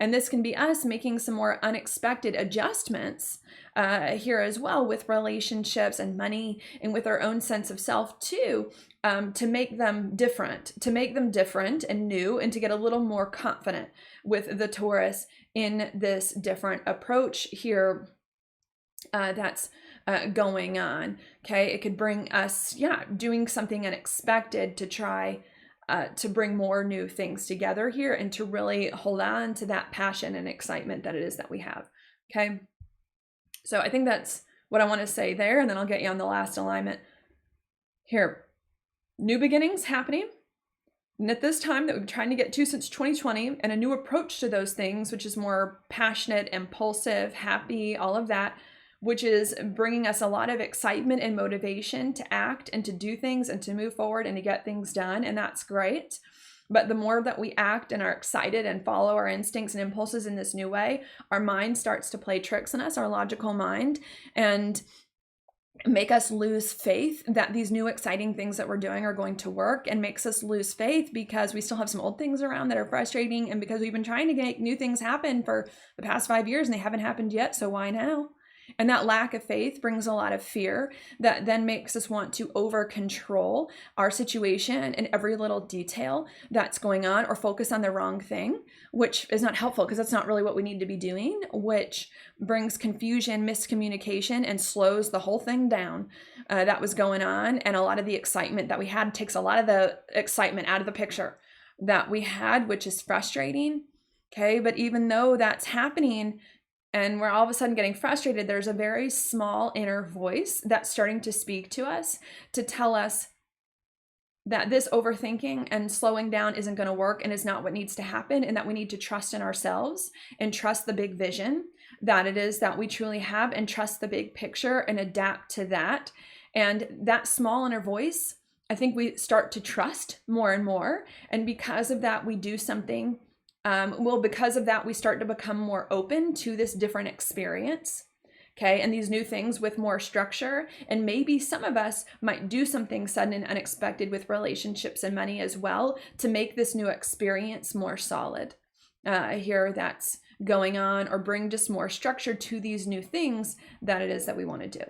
And this can be us making some more unexpected adjustments here as well with relationships and money, and with our own sense of self too, to make them different, and new, and to get a little more confident with the Taurus in this different approach here that's going on. Okay, it could bring us, doing something unexpected to try to bring more new things together here, and to really hold on to that passion and excitement that it is that we have. Okay, so I think that's what I want to say there, and then I'll get you on the last alignment here. New beginnings happening, and at this time that we've been trying to get to since 2020, and a new approach to those things, which is more passionate, impulsive, happy, all of that, which is bringing us a lot of excitement and motivation to act and to do things and to move forward and to get things done. And that's great. But the more that we act and are excited and follow our instincts and impulses in this new way, our mind starts to play tricks on us, our logical mind, and make us lose faith that these new exciting things that we're doing are going to work, and makes us lose faith because we still have some old things around that are frustrating, and because we've been trying to make new things happen for the past 5 years and they haven't happened yet, so why now? And that lack of faith brings a lot of fear that then makes us want to over control our situation and every little detail that's going on, or focus on the wrong thing, which is not helpful because that's not really what we need to be doing, which brings confusion, miscommunication, and slows the whole thing down that was going on. And a lot of the excitement that we had takes a lot of the excitement out of the picture that we had, which is frustrating. Okay, but even though that's happening, and we're all of a sudden getting frustrated, there's a very small inner voice that's starting to speak to us to tell us that this overthinking and slowing down isn't going to work and is not what needs to happen, and that we need to trust in ourselves and trust the big vision that it is that we truly have, and trust the big picture and adapt to that. And that small inner voice, I think we start to trust more and more. And because of that, we do something. Because of that, we start to become more open to this different experience. Okay. And these new things with more structure. And maybe some of us might do something sudden and unexpected with relationships and money as well, to make this new experience more solid. Here that's going on, or bring just more structure to these new things that it is that we want to do.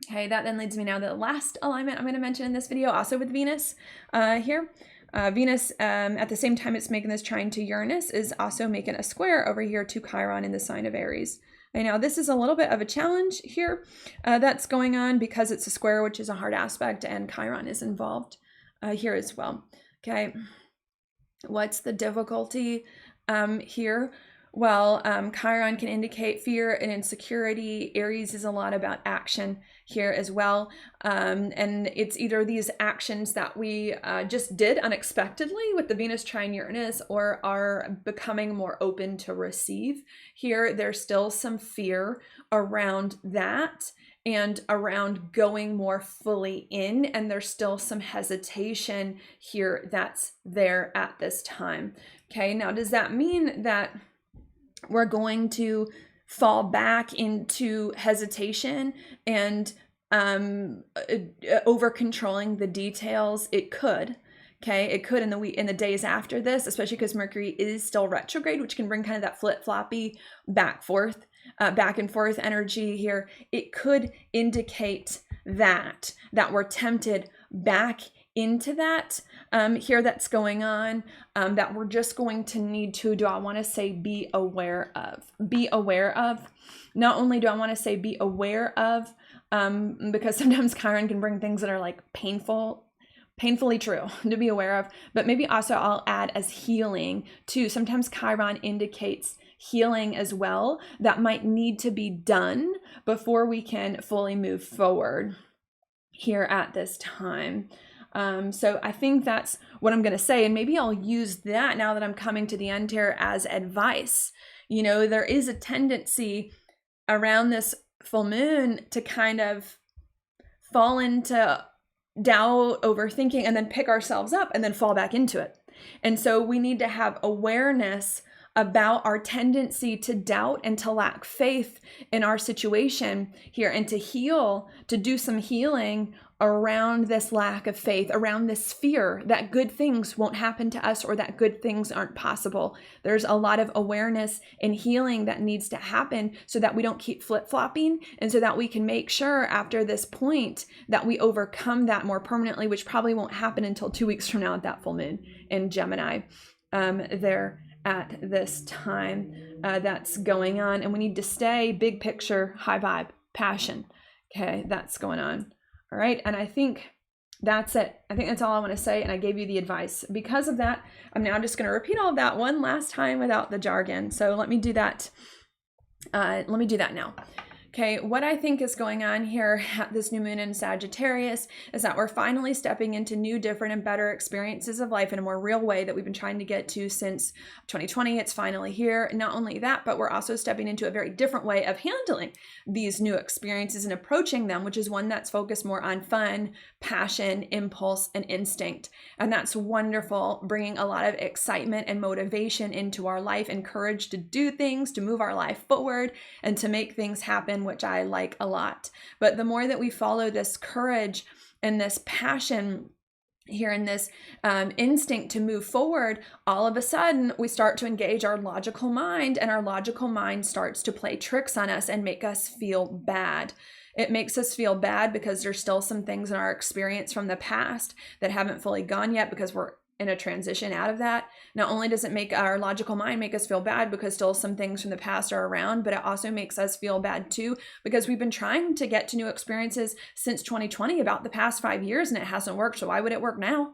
Okay. That then leads me now to the last alignment I'm going to mention in this video, also with Venus here. Venus, at the same time it's making this trine to Uranus, is also making a square over here to Chiron in the sign of Aries. I know this is a little bit of a challenge here that's going on, because it's a square, which is a hard aspect, and Chiron is involved here as well. Okay, what's the difficulty here? Well, Chiron can indicate fear and insecurity. Aries is a lot about action here as well. And it's either these actions that we just did unexpectedly with the Venus trine Uranus, or are becoming more open to receive. Here, there's still some fear around that and around going more fully in. And there's still some hesitation here that's there at this time. Okay, now does that mean that we're going to fall back into hesitation and over controlling the details? It could. Okay, it could in the days after this, especially because Mercury is still retrograde, which can bring kind of that flip-floppy back and forth energy here. It could indicate that we're tempted back into that here that's going on, that we're just going to need to, do I want to say be aware of. Not only do I want to say be aware of, because sometimes Chiron can bring things that are like painfully true to be aware of, but maybe also I'll add as healing too. Sometimes Chiron indicates healing as well, that might need to be done before we can fully move forward here at this time. So I think that's what I'm going to say. And maybe I'll use that now that I'm coming to the end here as advice. You know, there is a tendency around this full moon to kind of fall into doubt, overthinking, and then pick ourselves up and then fall back into it. And so we need to have awareness about our tendency to doubt and to lack faith in our situation here, and to heal, to do some healing around this lack of faith, around this fear that good things won't happen to us, or that good things aren't possible. There's a lot of awareness and healing that needs to happen so that we don't keep flip-flopping, and so that we can make sure after this point that we overcome that more permanently, which probably won't happen until 2 weeks from now at that full moon in Gemini there at this time that's going on. And we need to stay big picture, high vibe, passion. Okay, that's going on. All right, and I think that's it. I think that's all I want to say, and I gave you the advice. Because of that, I'm now just going to repeat all of that one last time without the jargon. So let me do that. Now. Okay, what I think is going on here at this new moon in Sagittarius is that we're finally stepping into new, different, and better experiences of life in a more real way that we've been trying to get to since 2020. It's finally here. Not only that, but we're also stepping into a very different way of handling these new experiences and approaching them, which is one that's focused more on fun, passion, impulse, and instinct. And that's wonderful, bringing a lot of excitement and motivation into our life, and courage to do things, to move our life forward, and to make things happen, which I like a lot. But the more that we follow this courage and this passion here in this instinct to move forward, all of a sudden we start to engage our logical mind, and our logical mind starts to play tricks on us and make us feel bad. It makes us feel bad because there's still some things in our experience from the past that haven't fully gone yet, because we're in a transition out of that. Not only does it make our logical mind make us feel bad because still some things from the past are around, but it also makes us feel bad too, because we've been trying to get to new experiences since 2020 about the past 5 years, and it hasn't worked. So why would it work now?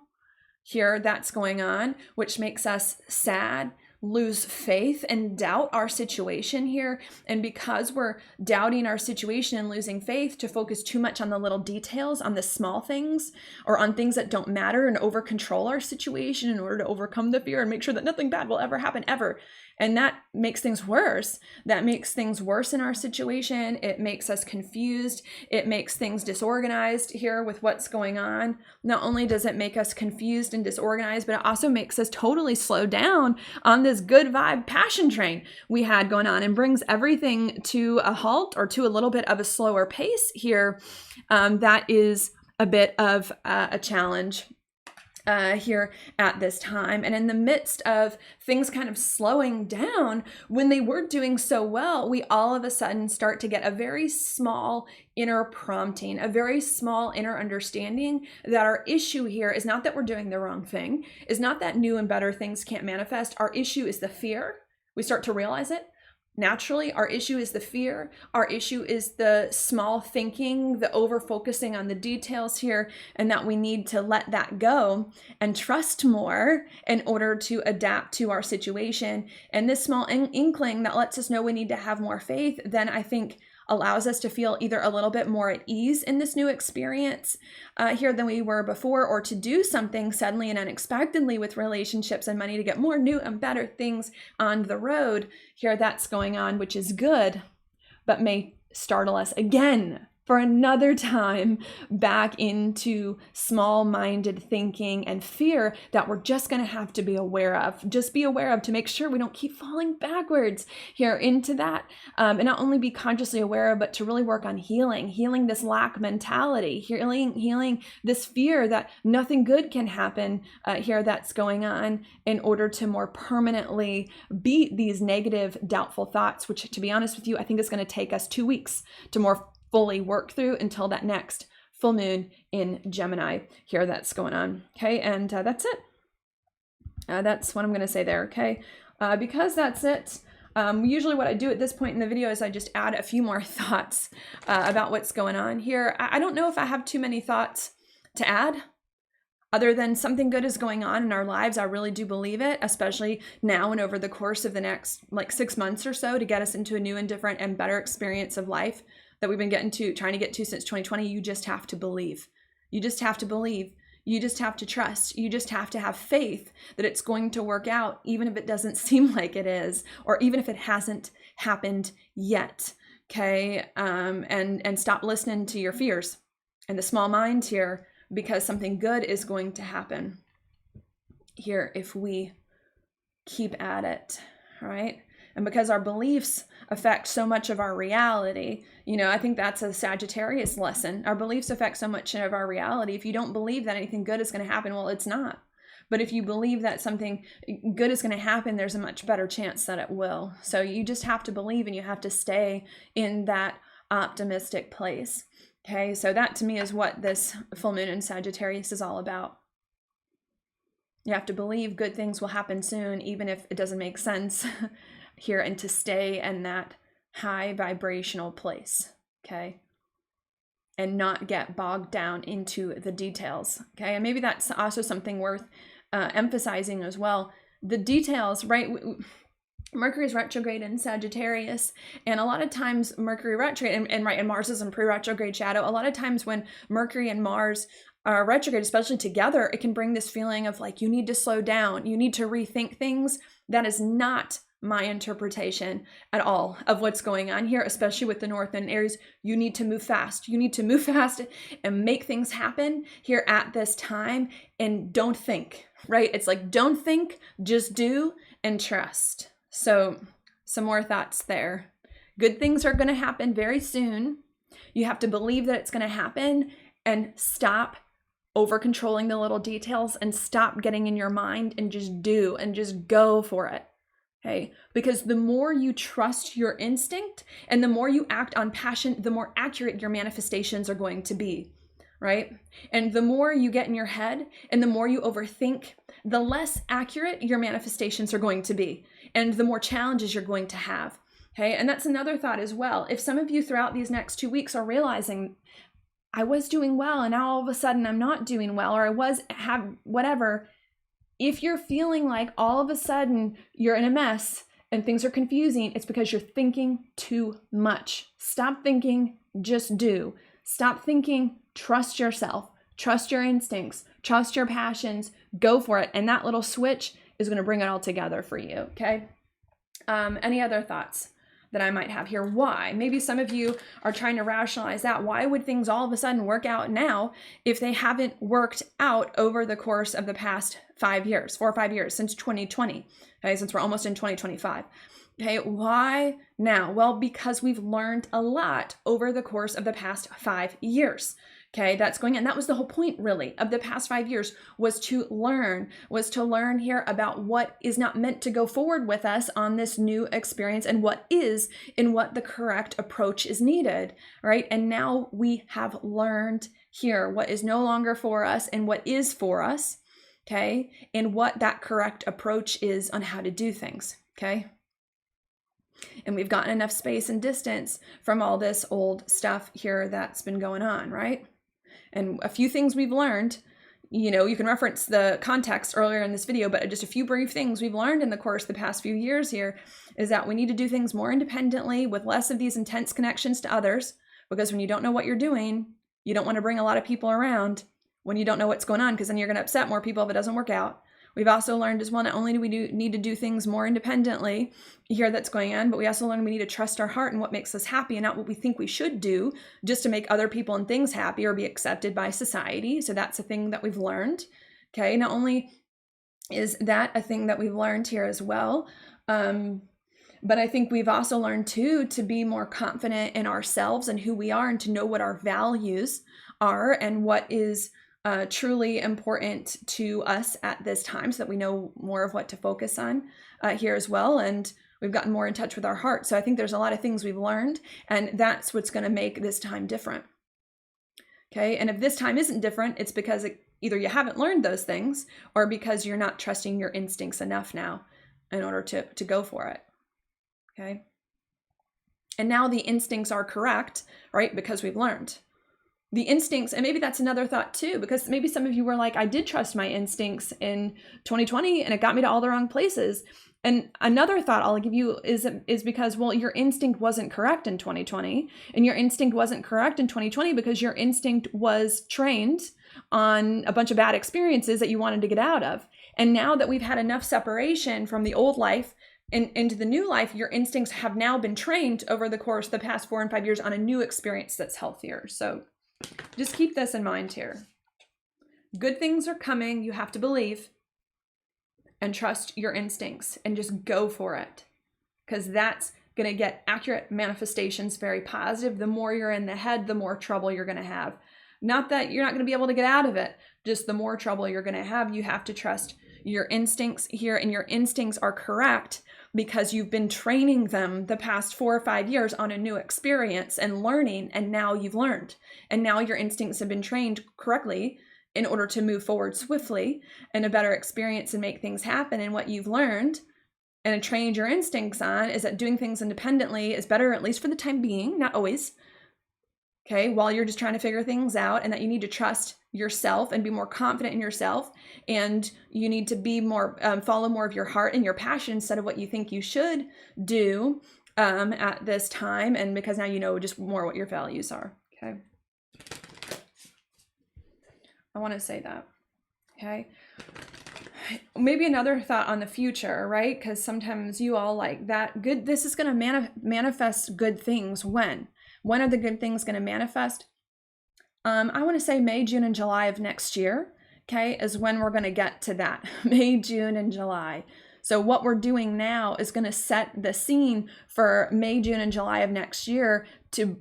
Here, that's going on, which makes us sad, lose faith, and doubt our situation here. And because we're doubting our situation and losing faith, to focus too much on the little details, on the small things, or on things that don't matter, and over control our situation in order to overcome the fear and make sure that nothing bad will ever happen ever. And that makes things worse. That makes things worse in our situation. It makes us confused. It makes things disorganized here with what's going on. Not only does it make us confused and disorganized, but it also makes us totally slow down on this good vibe passion train we had going on, and brings everything to a halt, or to a little bit of a slower pace here. That is a bit of a challenge here at this time. And in the midst of things kind of slowing down, when they were doing so well, we all of a sudden start to get a very small inner prompting, a very small inner understanding that our issue here is not that we're doing the wrong thing, is not that new and better things can't manifest. Our issue is the fear. We start to realize it. Naturally, our issue is the fear. Our issue is the small thinking, the over focusing on the details here, and that we need to let that go and trust more in order to adapt to our situation. And this small inkling that lets us know we need to have more faith, then I think allows us to feel either a little bit more at ease in this new experience here than we were before, or to do something suddenly and unexpectedly with relationships and money to get more new and better things on the road here. That's going on, which is good, but may startle us again for another time back into small-minded thinking and fear that we're just going to have to be aware of. Just be aware of, to make sure we don't keep falling backwards here into that. And not only be consciously aware of, but to really work on healing this lack mentality, healing this fear that nothing good can happen here that's going on, in order to more permanently beat these negative, doubtful thoughts, which, to be honest with you, I think is going to take us 2 weeks to more fully work through, until that next full moon in Gemini here that's going on. Okay, and that's it. That's what I'm going to say there. Okay, because that's it. Usually what I do at this point in the video is I just add a few more thoughts about what's going on here. I don't know if I have too many thoughts to add, other than something good is going on in our lives. I really do believe it, especially now and over the course of the next 6 months or so, to get us into a new and different and better experience of life that we've been trying to get to since 2020. You just have to believe. You just have to believe. You just have to trust. You just have to have faith that it's going to work out, even if it doesn't seem like it is, or even if it hasn't happened yet. Okay, and stop listening to your fears and the small mind here, because something good is going to happen here if we keep at it, right? And because our beliefs affect so much of our reality, I think that's a Sagittarius lesson. Our beliefs affect so much of our reality. If you don't believe that anything good is going to happen, well, it's not. But if you believe that something good is going to happen, there's a much better chance that it will. So you just have to believe, and you have to stay in that optimistic place. Okay, so that to me is what this full moon in Sagittarius is all about. You have to believe good things will happen soon, even if it doesn't make sense here, and to stay in that high vibrational place, okay? And not get bogged down into the details, okay? And maybe that's also something worth emphasizing as well. The details, right? Mercury is retrograde in Sagittarius, and a lot of times Mercury retrograde, and Mars is in pre-retrograde shadow. A lot of times when Mercury and Mars are retrograde, especially together, it can bring this feeling of you need to slow down, you need to rethink things. That is not my interpretation at all of what's going on here, especially with the North and Aries. You need to move fast. You need to move fast and make things happen here at this time, and don't think, right? It's don't think, just do and trust. So some more thoughts there. Good things are going to happen very soon. You have to believe that it's going to happen, and stop over controlling the little details and stop getting in your mind and just do and just go for it. Okay, because the more you trust your instinct and the more you act on passion, the more accurate your manifestations are going to be, right? And the more you get in your head and the more you overthink, the less accurate your manifestations are going to be and the more challenges you're going to have. Okay, and that's another thought as well. If some of you throughout these next 2 weeks are realizing, I was doing well and now all of a sudden I'm not doing well, or whatever. If you're feeling like all of a sudden you're in a mess and things are confusing, it's because you're thinking too much. Stop thinking, just do. Stop thinking, trust yourself, trust your instincts, trust your passions, go for it. And that little switch is going to bring it all together for you, okay? Any other thoughts that I might have here? Why? Maybe some of you are trying to rationalize that. Why would things all of a sudden work out now if they haven't worked out over the course of the past 5 years, 4 or 5 years, since 2020, okay, since we're almost in 2025. Okay, why now? Well, because we've learned a lot over the course of the past 5 years. Okay, that's going on. That was the whole point, really, of the past 5 years, was to learn here about what is not meant to go forward with us on this new experience and what is and what the correct approach is needed, right? And now we have learned here what is no longer for us and what is for us, okay? And what that correct approach is on how to do things, okay? And we've gotten enough space and distance from all this old stuff here that's been going on, right? And a few things we've learned, you know, you can reference the context earlier in this video, but just a few brief things we've learned in the course of the past few years here is that we need to do things more independently with less of these intense connections to others, because when you don't know what you're doing, you don't want to bring a lot of people around when you don't know what's going on, because then you're going to upset more people if it doesn't work out. We've also learned as well, not only do we need to do things more independently here that's going on, but we also learned we need to trust our heart and what makes us happy and not what we think we should do just to make other people and things happy or be accepted by society. So that's a thing that we've learned. Okay, not only is that a thing that we've learned here as well, but I think we've also learned too to be more confident in ourselves and who we are and to know what our values are and what is truly important to us at this time, so that we know more of what to focus on here as well. And we've gotten more in touch with our heart. So I think there's a lot of things we've learned, and that's what's going to make this time different. Okay. And if this time isn't different, it's because either you haven't learned those things or because you're not trusting your instincts enough now in order to go for it. Okay. And now the instincts are correct, right? Because we've learned. The instincts, and maybe that's another thought too, because maybe some of you were like, I did trust my instincts in 2020 and it got me to all the wrong places. And another thought I'll give you is because, well, your instinct wasn't correct in 2020, and your instinct wasn't correct in 2020 because your instinct was trained on a bunch of bad experiences that you wanted to get out of. And now that we've had enough separation from the old life and into the new life, your instincts have now been trained over the course of the past 4 and 5 years on a new experience that's healthier. So just keep this in mind here. Good things are coming. You have to believe and trust your instincts and just go for it, because that's going to get accurate manifestations, very positive. The more you're in the head, the more trouble you're going to have. Not that you're not going to be able to get out of it, just the more trouble you're going to have. You have to trust your instincts here, and your instincts are correct because you've been training them the past 4 or 5 years on a new experience and learning, and now you've learned. And now your instincts have been trained correctly in order to move forward swiftly and a better experience and make things happen. And what you've learned and trained your instincts on is that doing things independently is better, at least for the time being, not always. Okay, while you're just trying to figure things out, and that you need to trust yourself and be more confident in yourself, and you need to be more follow more of your heart and your passion instead of what you think you should do at this time, and because now you know just more what your values are. Okay, I want to say that. Okay, maybe another thought on the future, right? Because sometimes you all like that good, this is going to manifest good things. When are the good things going to manifest? I want to say May, June, and July of next year, okay, is when we're going to get to that. May, June, and July. So what we're doing now is going to set the scene for May, June, and July of next year to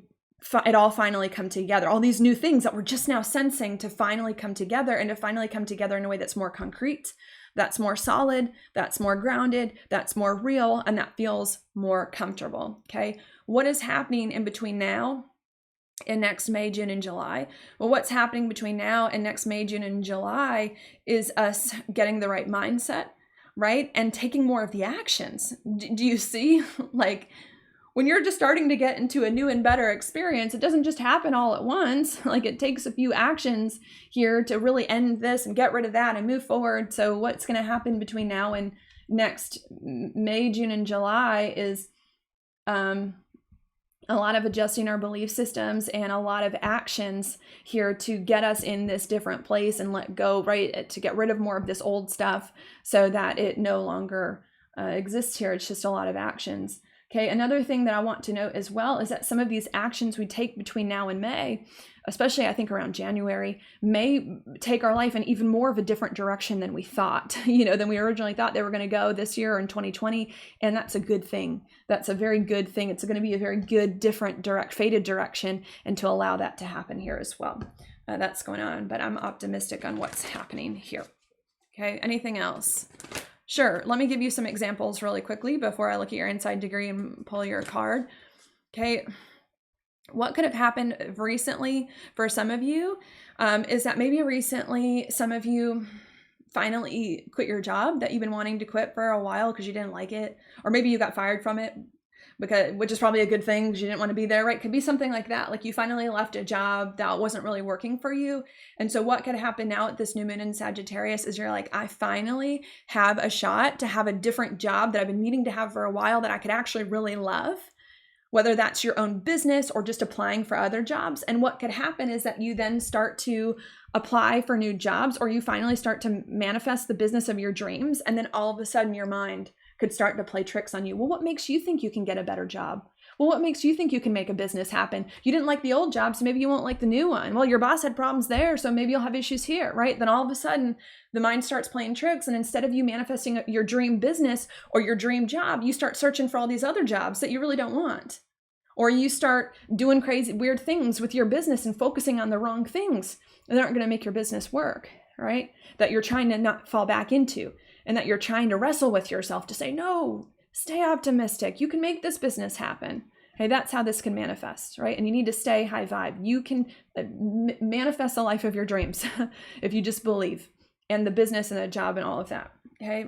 it all finally come together. All these new things that we're just now sensing to finally come together, and to finally come together in a way that's more concrete, that's more solid, that's more grounded, that's more real, and that feels more comfortable. Okay. What is happening in between now and next May, June, and July? Well, what's happening between now and next May, June, and July is us getting the right mindset, right? And taking more of the actions. Do you see? Like, when you're just starting to get into a new and better experience, it doesn't just happen all at once. Like, it takes a few actions here to really end this and get rid of that and move forward. So what's going to happen between now and next May, June, and July is a lot of adjusting our belief systems and a lot of actions here to get us in this different place and let go, right? To get rid of more of this old stuff so that it no longer exists here. It's just a lot of actions. Okay, another thing that I want to note as well is that some of these actions we take between now and May, especially I think around January, may take our life in even more of a different direction than we thought, than we originally thought they were going to go this year or in 2020. And that's a good thing. That's a very good thing. It's going to be a very good, different, fated direction, and to allow that to happen here as well. That's going on, but I'm optimistic on what's happening here. Okay, anything else? Sure. Let me give you some examples really quickly before I look at your inside degree and pull your card. Okay. What could have happened recently for some of you is that maybe recently some of you finally quit your job that you've been wanting to quit for a while because you didn't like it, or maybe you got fired from it, which is probably a good thing because you didn't want to be there, right? Could be something like that. Like, you finally left a job that wasn't really working for you. And so what could happen now at this new moon in Sagittarius is you're like, I finally have a shot to have a different job that I've been needing to have for a while that I could actually really love, whether that's your own business or just applying for other jobs. And what could happen is that you then start to apply for new jobs, or you finally start to manifest the business of your dreams. And then all of a sudden your mind could start to play tricks on you. Well, what makes you think you can get a better job? Well, what makes you think you can make a business happen? You didn't like the old job, so maybe you won't like the new one. Well, your boss had problems there, so maybe you'll have issues here, right? Then all of a sudden, the mind starts playing tricks, and instead of you manifesting your dream business or your dream job, you start searching for all these other jobs that you really don't want. Or you start doing crazy, weird things with your business and focusing on the wrong things that aren't going to make your business work, right? That you're trying to not fall back into, and that you're trying to wrestle with yourself to say, no, stay optimistic. You can make this business happen. Okay, that's how this can manifest, right? And you need to stay high vibe. You can manifest the life of your dreams if you just believe, and the business and the job and all of that, okay?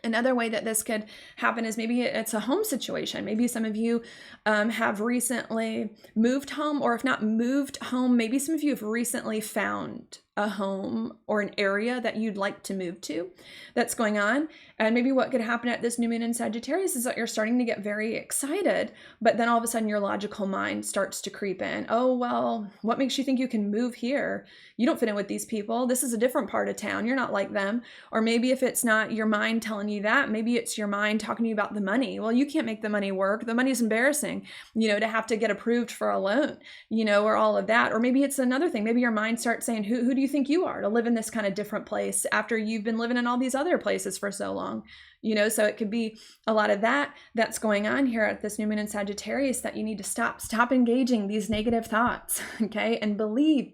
Another way that this could happen is maybe it's a home situation. Maybe some of you have recently moved home, or if not moved home, maybe some of you have recently found a home or an area that you'd like to move to that's going on. And maybe what could happen at this new moon in Sagittarius is that you're starting to get very excited, but then all of a sudden your logical mind starts to creep in. Oh, well, what makes you think you can move here? You don't fit in with these people. This is a different part of town. You're not like them. Or maybe if it's not your mind telling you that, maybe it's your mind talking to you about the money. Well, you can't make the money work. The money is embarrassing, to have to get approved for a loan, or all of that. Or maybe it's another thing. Maybe your mind starts saying, who do you think you are to live in this kind of different place after you've been living in all these other places for so long? So it could be a lot of that's going on here at this new moon in Sagittarius, that you need to stop engaging these negative thoughts, okay? And believe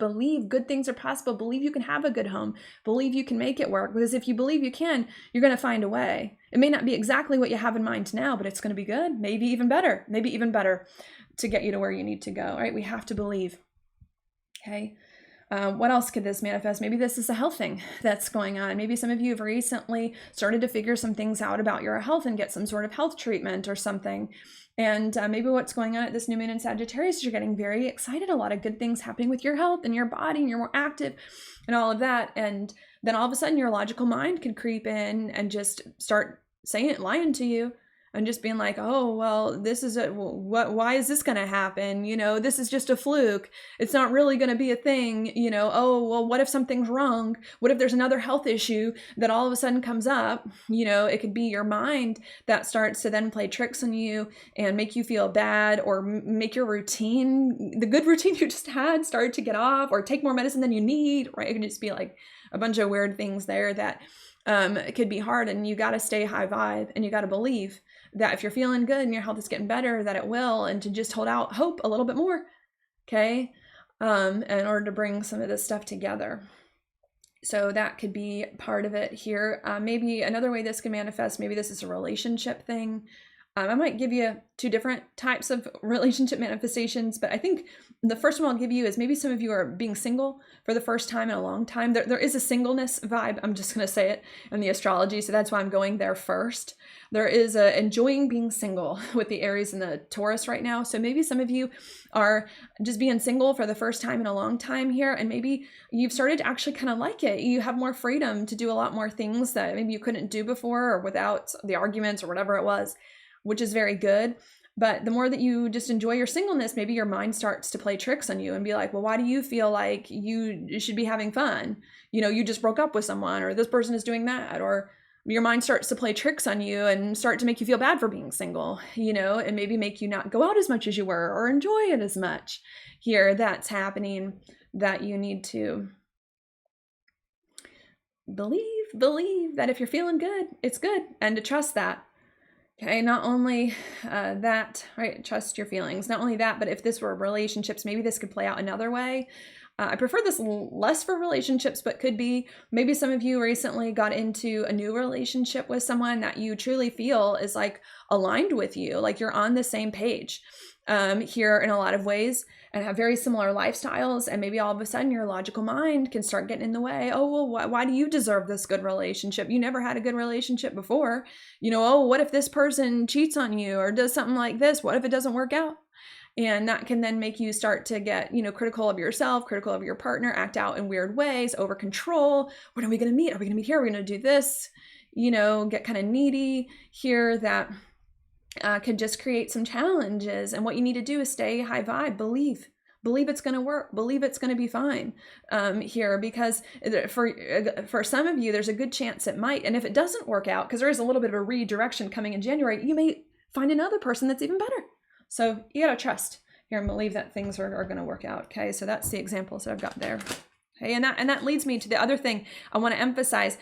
good things are possible. Believe you can have a good home. Believe you can make it work, because if you believe you can, you're going to find a way. It may not be exactly what you have in mind now, but it's going to be good. Maybe even better to get you to where you need to go, right? We have to believe, okay? What else could this manifest? Maybe this is a health thing that's going on. Maybe some of you have recently started to figure some things out about your health and get some sort of health treatment or something. And maybe what's going on at this new moon in Sagittarius is you're getting very excited. A lot of good things happening with your health and your body, and you're more active and all of that. And then all of a sudden your logical mind could creep in and just start lying to you. And just being like, oh, well, why is this going to happen? This is just a fluke. It's not really going to be a thing. Oh, well, what if something's wrong? What if there's another health issue that all of a sudden comes up? It could be your mind that starts to then play tricks on you and make you feel bad, or make your routine, the good routine you just had, start to get off, or take more medicine than you need, right? It could just be like a bunch of weird things there that it could be hard. And you got to stay high vibe, and you got to believe that if you're feeling good and your health is getting better, that it will, and to just hold out hope a little bit more, okay, in order to bring some of this stuff together. So that could be part of it here. Maybe another way this can manifest, maybe this is a relationship thing. I might give you two different types of relationship manifestations, but I think the first one I'll give you is maybe some of you are being single for the first time in a long time. There is a singleness vibe, I'm just going to say it, in the astrology, so that's why I'm going there first. There is a enjoying being single with the Aries and the Taurus right now. So maybe some of you are just being single for the first time in a long time here, and maybe you've started to actually kind of like it. You have more freedom to do a lot more things that maybe you couldn't do before, or without the arguments or whatever it was, which is very good. But the more that you just enjoy your singleness, maybe your mind starts to play tricks on you and be like, well, why do you feel like you should be having fun? You know, you just broke up with someone, or this person is doing that, or your mind starts to play tricks on you and start to make you feel bad for being single, you know, and maybe make you not go out as much as you were or enjoy it as much. Here, that's happening, that you need to believe that if you're feeling good, it's good, and to trust that. Okay, not only that, right, trust your feelings. Not only that, but if this were relationships, maybe this could play out another way. I prefer this less for relationships, but could be maybe some of you recently got into a new relationship with someone that you truly feel is like aligned with you, like you're on the same page here in a lot of ways, and have very similar lifestyles. And maybe all of a sudden your logical mind can start getting in the way. Oh, well, why do you deserve this good relationship? You never had a good relationship before. You know, oh, what if this person cheats on you or does something like this? What if it doesn't work out? And that can then make you start to get, you know, critical of yourself, critical of your partner, act out in weird ways, over control. When are we going to meet? Are we going to meet here? Are we going to do this? You know, get kind of needy here. That could just create some challenges. And what you need to do is stay high vibe, believe it's going to work, believe it's going to be fine here, because for some of you, there's a good chance it might. And if it doesn't work out, because there is a little bit of a redirection coming in January, you may find another person that's even better. So you got to trust here and believe that things are going to work out. Okay. So that's the examples that I've got there. Okay. And that leads me to the other thing I want to emphasize.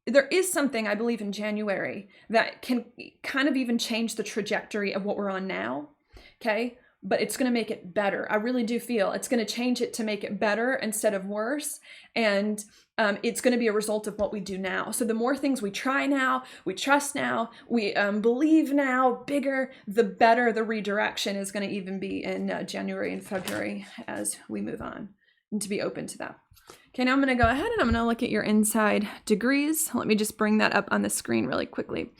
There is something I believe in January that can kind of even change the trajectory of what we're on now. Okay. But it's going to make it better. I really do feel it's going to change it to make it better instead of worse. And it's going to be a result of what we do now. So the more things we try now, we trust now, we believe now, bigger, the better the redirection is going to even be in January and February as we move on, and to be open to that. Okay, now I'm going to go ahead and I'm going to look at your inside degrees. Let me just bring that up on the screen really quickly.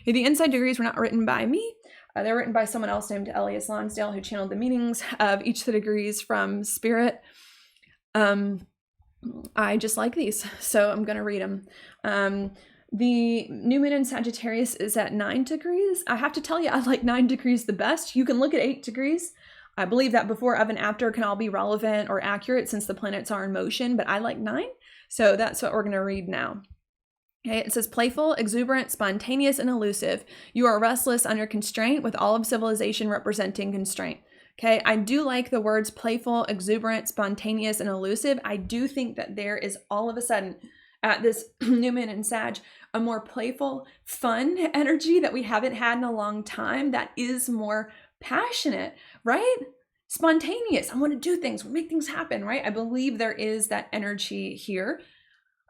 The inside degrees were not written by me. They're written by someone else named Elias Lonsdale, who channeled the meanings of each of the degrees from Spirit. I just like these, so I'm going to read them. The new moon in Sagittarius is at 9 degrees. I have to tell you, I like 9 degrees the best. You can look at 8 degrees. I believe that before, of, and after can all be relevant or accurate since the planets are in motion, but I like 9. So that's what we're going to read now. Okay, it says playful, exuberant, spontaneous, and elusive. You are restless under constraint, with all of civilization representing constraint. Okay, I do like the words playful, exuberant, spontaneous, and elusive. I do think that there is all of a sudden at this new moon in Sag, a more playful, fun energy that we haven't had in a long time, that is more passionate, right? Spontaneous. I want to do things, make things happen, right? I believe there is that energy here.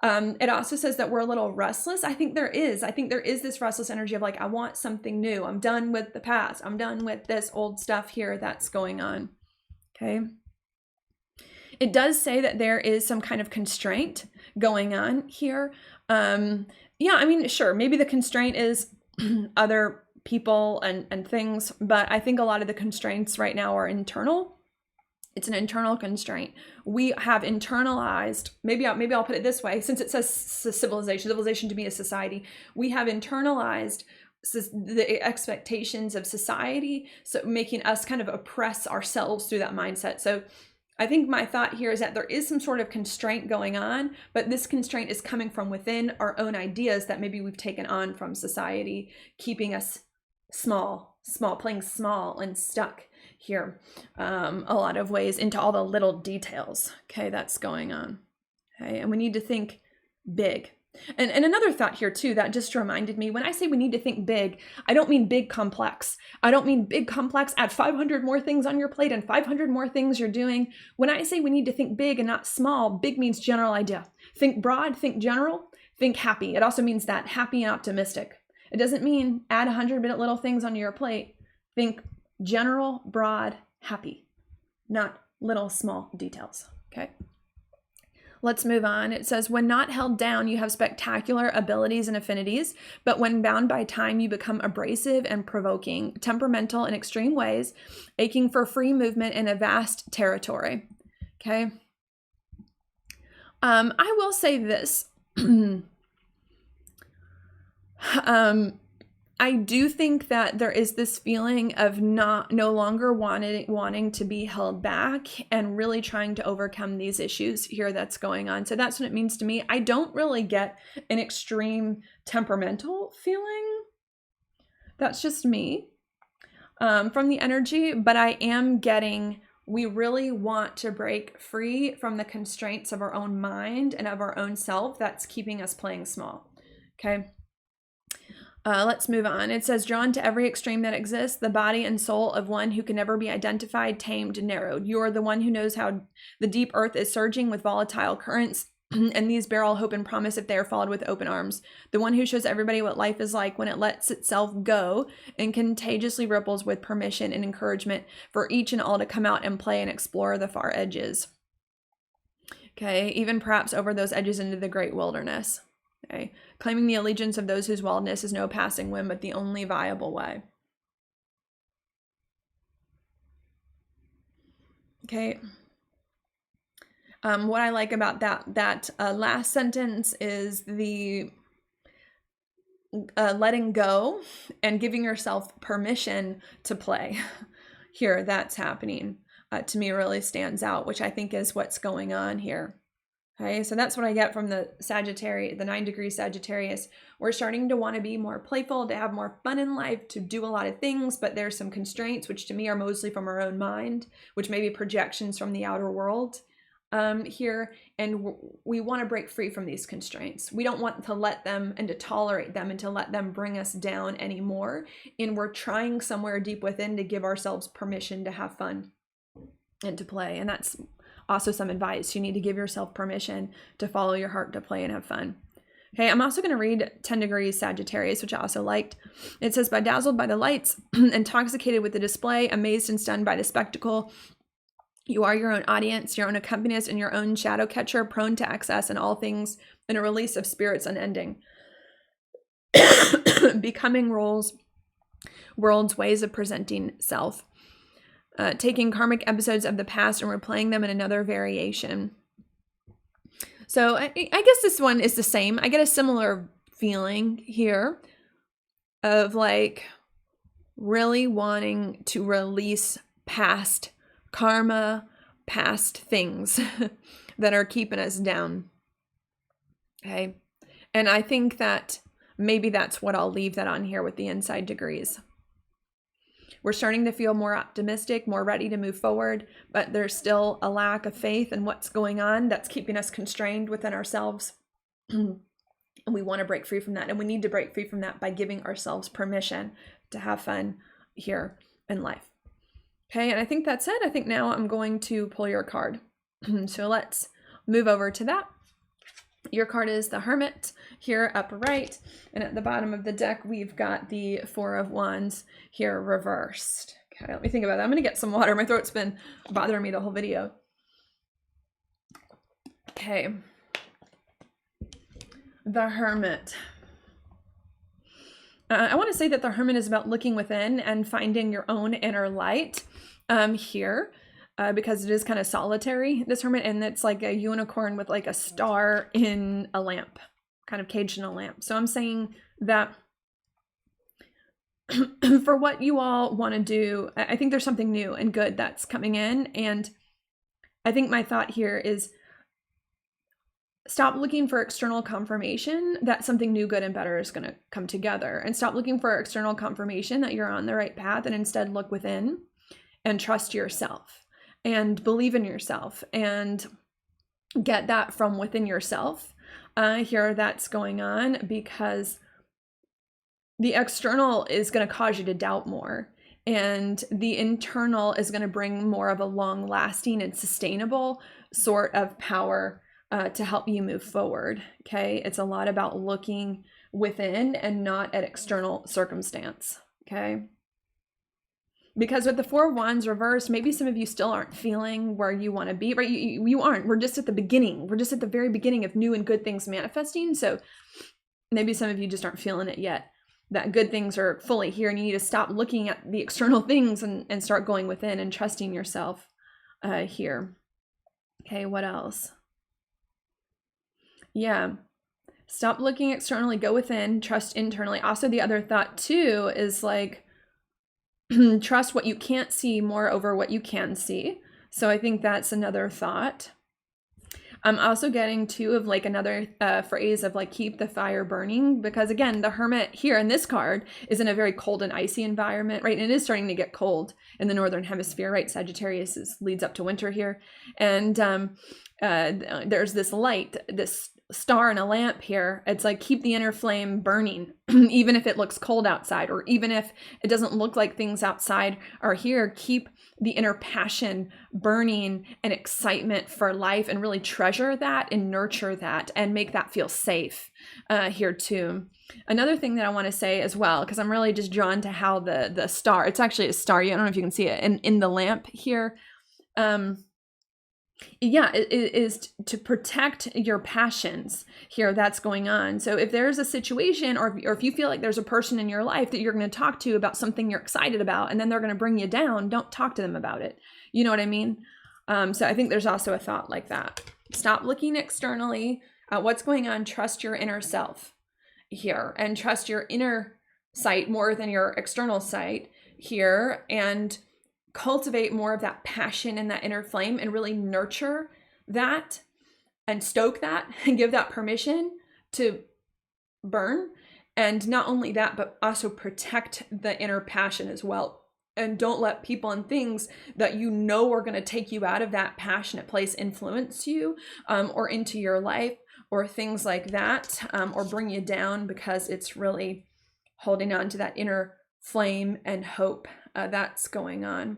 It also says that we're a little restless. I think there is this restless energy of like, I want something new. I'm done with the past. I'm done with this old stuff here that's going on. Okay. It does say that there is some kind of constraint going on here. Yeah, I mean, sure, maybe the constraint is other people and things, but I think a lot of the constraints right now are internal. It's an internal constraint. We have internalized, maybe I'll put it this way, since it says civilization to be a society, we have internalized the expectations of society, so making us kind of oppress ourselves through that mindset. So I think my thought here is that there is some sort of constraint going on, but this constraint is coming from within our own ideas that maybe we've taken on from society, keeping us small, playing small and stuck here a lot of ways into all the little details. Okay, that's going on. Okay, and we need to think big. And another thought here too, that just reminded me, when I say we need to think big, I don't mean big complex. I don't mean big complex, add 500 more things on your plate and 500 more things you're doing. When I say we need to think big and not small, big means general idea. Think broad, think general, think happy. It also means that happy and optimistic. It doesn't mean add 100 little things on your plate. Think general, broad, happy, not little small details. Okay. Let's move on. It says, when not held down, you have spectacular abilities and affinities, but when bound by time, you become abrasive and provoking, temperamental in extreme ways, aching for free movement in a vast territory. Okay. I will say this. I do think that there is this feeling of no longer wanting to be held back and really trying to overcome these issues here that's going on. So that's what it means to me. I don't really get an extreme temperamental feeling. That's just me from the energy, but I am getting, we really want to break free from the constraints of our own mind and of our own self that's keeping us playing small. Okay. Let's move on. It says, drawn to every extreme that exists, the body and soul of one who can never be identified, tamed, narrowed. You are the one who knows how the deep earth is surging with volatile currents, and these bear all hope and promise if they are followed with open arms. The one who shows everybody what life is like when it lets itself go and contagiously ripples with permission and encouragement for each and all to come out and play and explore the far edges. Okay, even perhaps over those edges into the great wilderness. Okay, claiming the allegiance of those whose wildness is no passing whim, but the only viable way. Okay. What I like about that last sentence is the letting go and giving yourself permission to play. Here, that's happening. To me, really stands out, which I think is what's going on here. Okay, so that's what I get from the Sagittarius, the 9 degree Sagittarius. We're starting to want to be more playful, to have more fun in life, to do a lot of things, but there's some constraints, which to me are mostly from our own mind, which may be projections from the outer world here. And we want to break free from these constraints. We don't want to let them and to tolerate them and to let them bring us down anymore. And we're trying somewhere deep within to give ourselves permission to have fun and to play. And that's also some advice. You need to give yourself permission to follow your heart, to play and have fun. Okay, I'm also going to read 10 degrees Sagittarius, which I also liked. It says, bedazzled by the lights, intoxicated with the display, amazed and stunned by the spectacle, you are your own audience, your own accompanist, and your own shadow catcher, prone to excess in all things, in a release of spirits unending. Becoming roles, worlds, ways of presenting self. Taking karmic episodes of the past and replaying them in another variation. So I guess this one is the same. I get a similar feeling here of like really wanting to release past karma, past things that are keeping us down. Okay. And I think that maybe that's what I'll leave that on here with the inside degrees. We're starting to feel more optimistic, more ready to move forward, but there's still a lack of faith in what's going on that's keeping us constrained within ourselves. And we want to break free from that. And we need to break free from that by giving ourselves permission to have fun here in life. Okay, and I think that's it. I think now I'm going to pull your card. So let's move over to that. Your card is the Hermit here upright, and at the bottom of the deck we've got the Four of Wands here reversed. Okay, let me think about that. I'm gonna get some water. My throat's been bothering me the whole video. Okay, the Hermit. I want to say that the Hermit is about looking within and finding your own inner light here. Because it is kind of solitary, this Hermit, and it's like a unicorn with like a star in a lamp, kind of caged in a lamp. So I'm saying that for what you all want to do, I think there's something new and good that's coming in. And I think my thought here is stop looking for external confirmation that something new, good, and better is going to come together. And stop looking for external confirmation that you're on the right path, and instead look within and trust yourself. And believe in yourself and get that from within yourself here that's going on, because the external is going to cause you to doubt more, and the internal is going to bring more of a long-lasting and sustainable sort of power to help you move forward. Okay, it's a lot about looking within and not at external circumstance. Okay, because with the Four of Wands reversed, maybe some of you still aren't feeling where you want to be, right? You aren't. We're just at the beginning. We're just at the very beginning of new and good things manifesting. So maybe some of you just aren't feeling it yet, that good things are fully here, and you need to stop looking at the external things and start going within and trusting yourself here. Okay, what else? Yeah. Stop looking externally, go within, trust internally. Also, the other thought too is like, trust what you can't see more over what you can see. So I think that's another thought. I'm also getting too of like another phrase of like, keep the fire burning, because again, the Hermit here in this card is in a very cold and icy environment, right? And it is starting to get cold in the Northern Hemisphere, right? Sagittarius leads up to winter here. And there's this light, this star in a lamp here. It's like, keep the inner flame burning, even if it looks cold outside, or even if it doesn't look like things outside are here. Keep the inner passion burning and excitement for life, and really treasure that and nurture that and make that feel safe here too. Another thing that I want to say as well, because I'm really just drawn to how the star, it's actually a star, I don't know if you can see it in the lamp here. Yeah, it is to protect your passions here that's going on. So if there's a situation, or if you feel like there's a person in your life that you're going to talk to about something you're excited about, and then they're going to bring you down, don't talk to them about it. You know what I mean? So I think there's also a thought like that. Stop looking externally at what's going on. Trust your inner self here, and trust your inner sight more than your external sight here, and cultivate more of that passion and that inner flame, and really nurture that and stoke that and give that permission to burn. And not only that, but also protect the inner passion as well. And don't let people and things that you know are going to take you out of that passionate place influence you or into your life, or things like that, or bring you down, because it's really holding on to that inner flame and hope that's going on.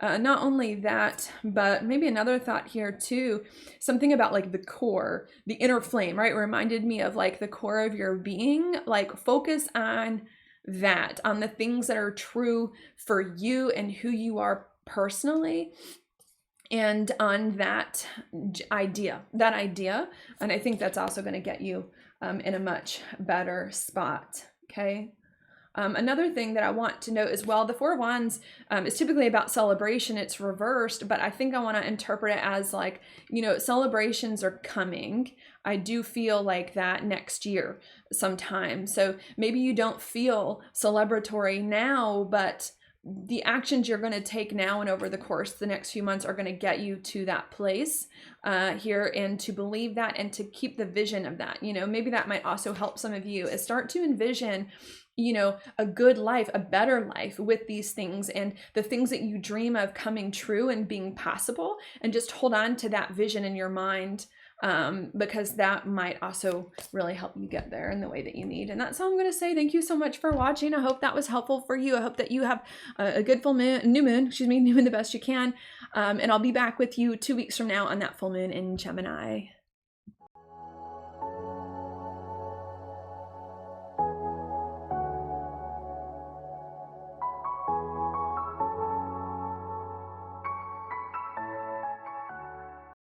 Not only that, but maybe another thought here too, something about like the core, the inner flame, right? It reminded me of like the core of your being. Like, focus on that, on the things that are true for you and who you are personally, and on that idea. And I think that's also going to get you in a much better spot. Okay. Another thing that I want to note as well, the Four of Wands is typically about celebration. It's reversed, but I think I want to interpret it as like, celebrations are coming. I do feel like that next year sometime. So maybe you don't feel celebratory now, but the actions you're going to take now and over the course of the next few months are going to get you to that place here, and to believe that, and to keep the vision of that. Maybe that might also help some of you, is start to envision a good life, a better life with these things, and the things that you dream of coming true and being possible, and just hold on to that vision in your mind, because that might also really help you get there in the way that you need. And that's all I'm going to say. Thank you so much for watching. I hope that was helpful for you. I hope that you have a good new moon the best you can. And I'll be back with you 2 weeks from now on that full moon in Gemini.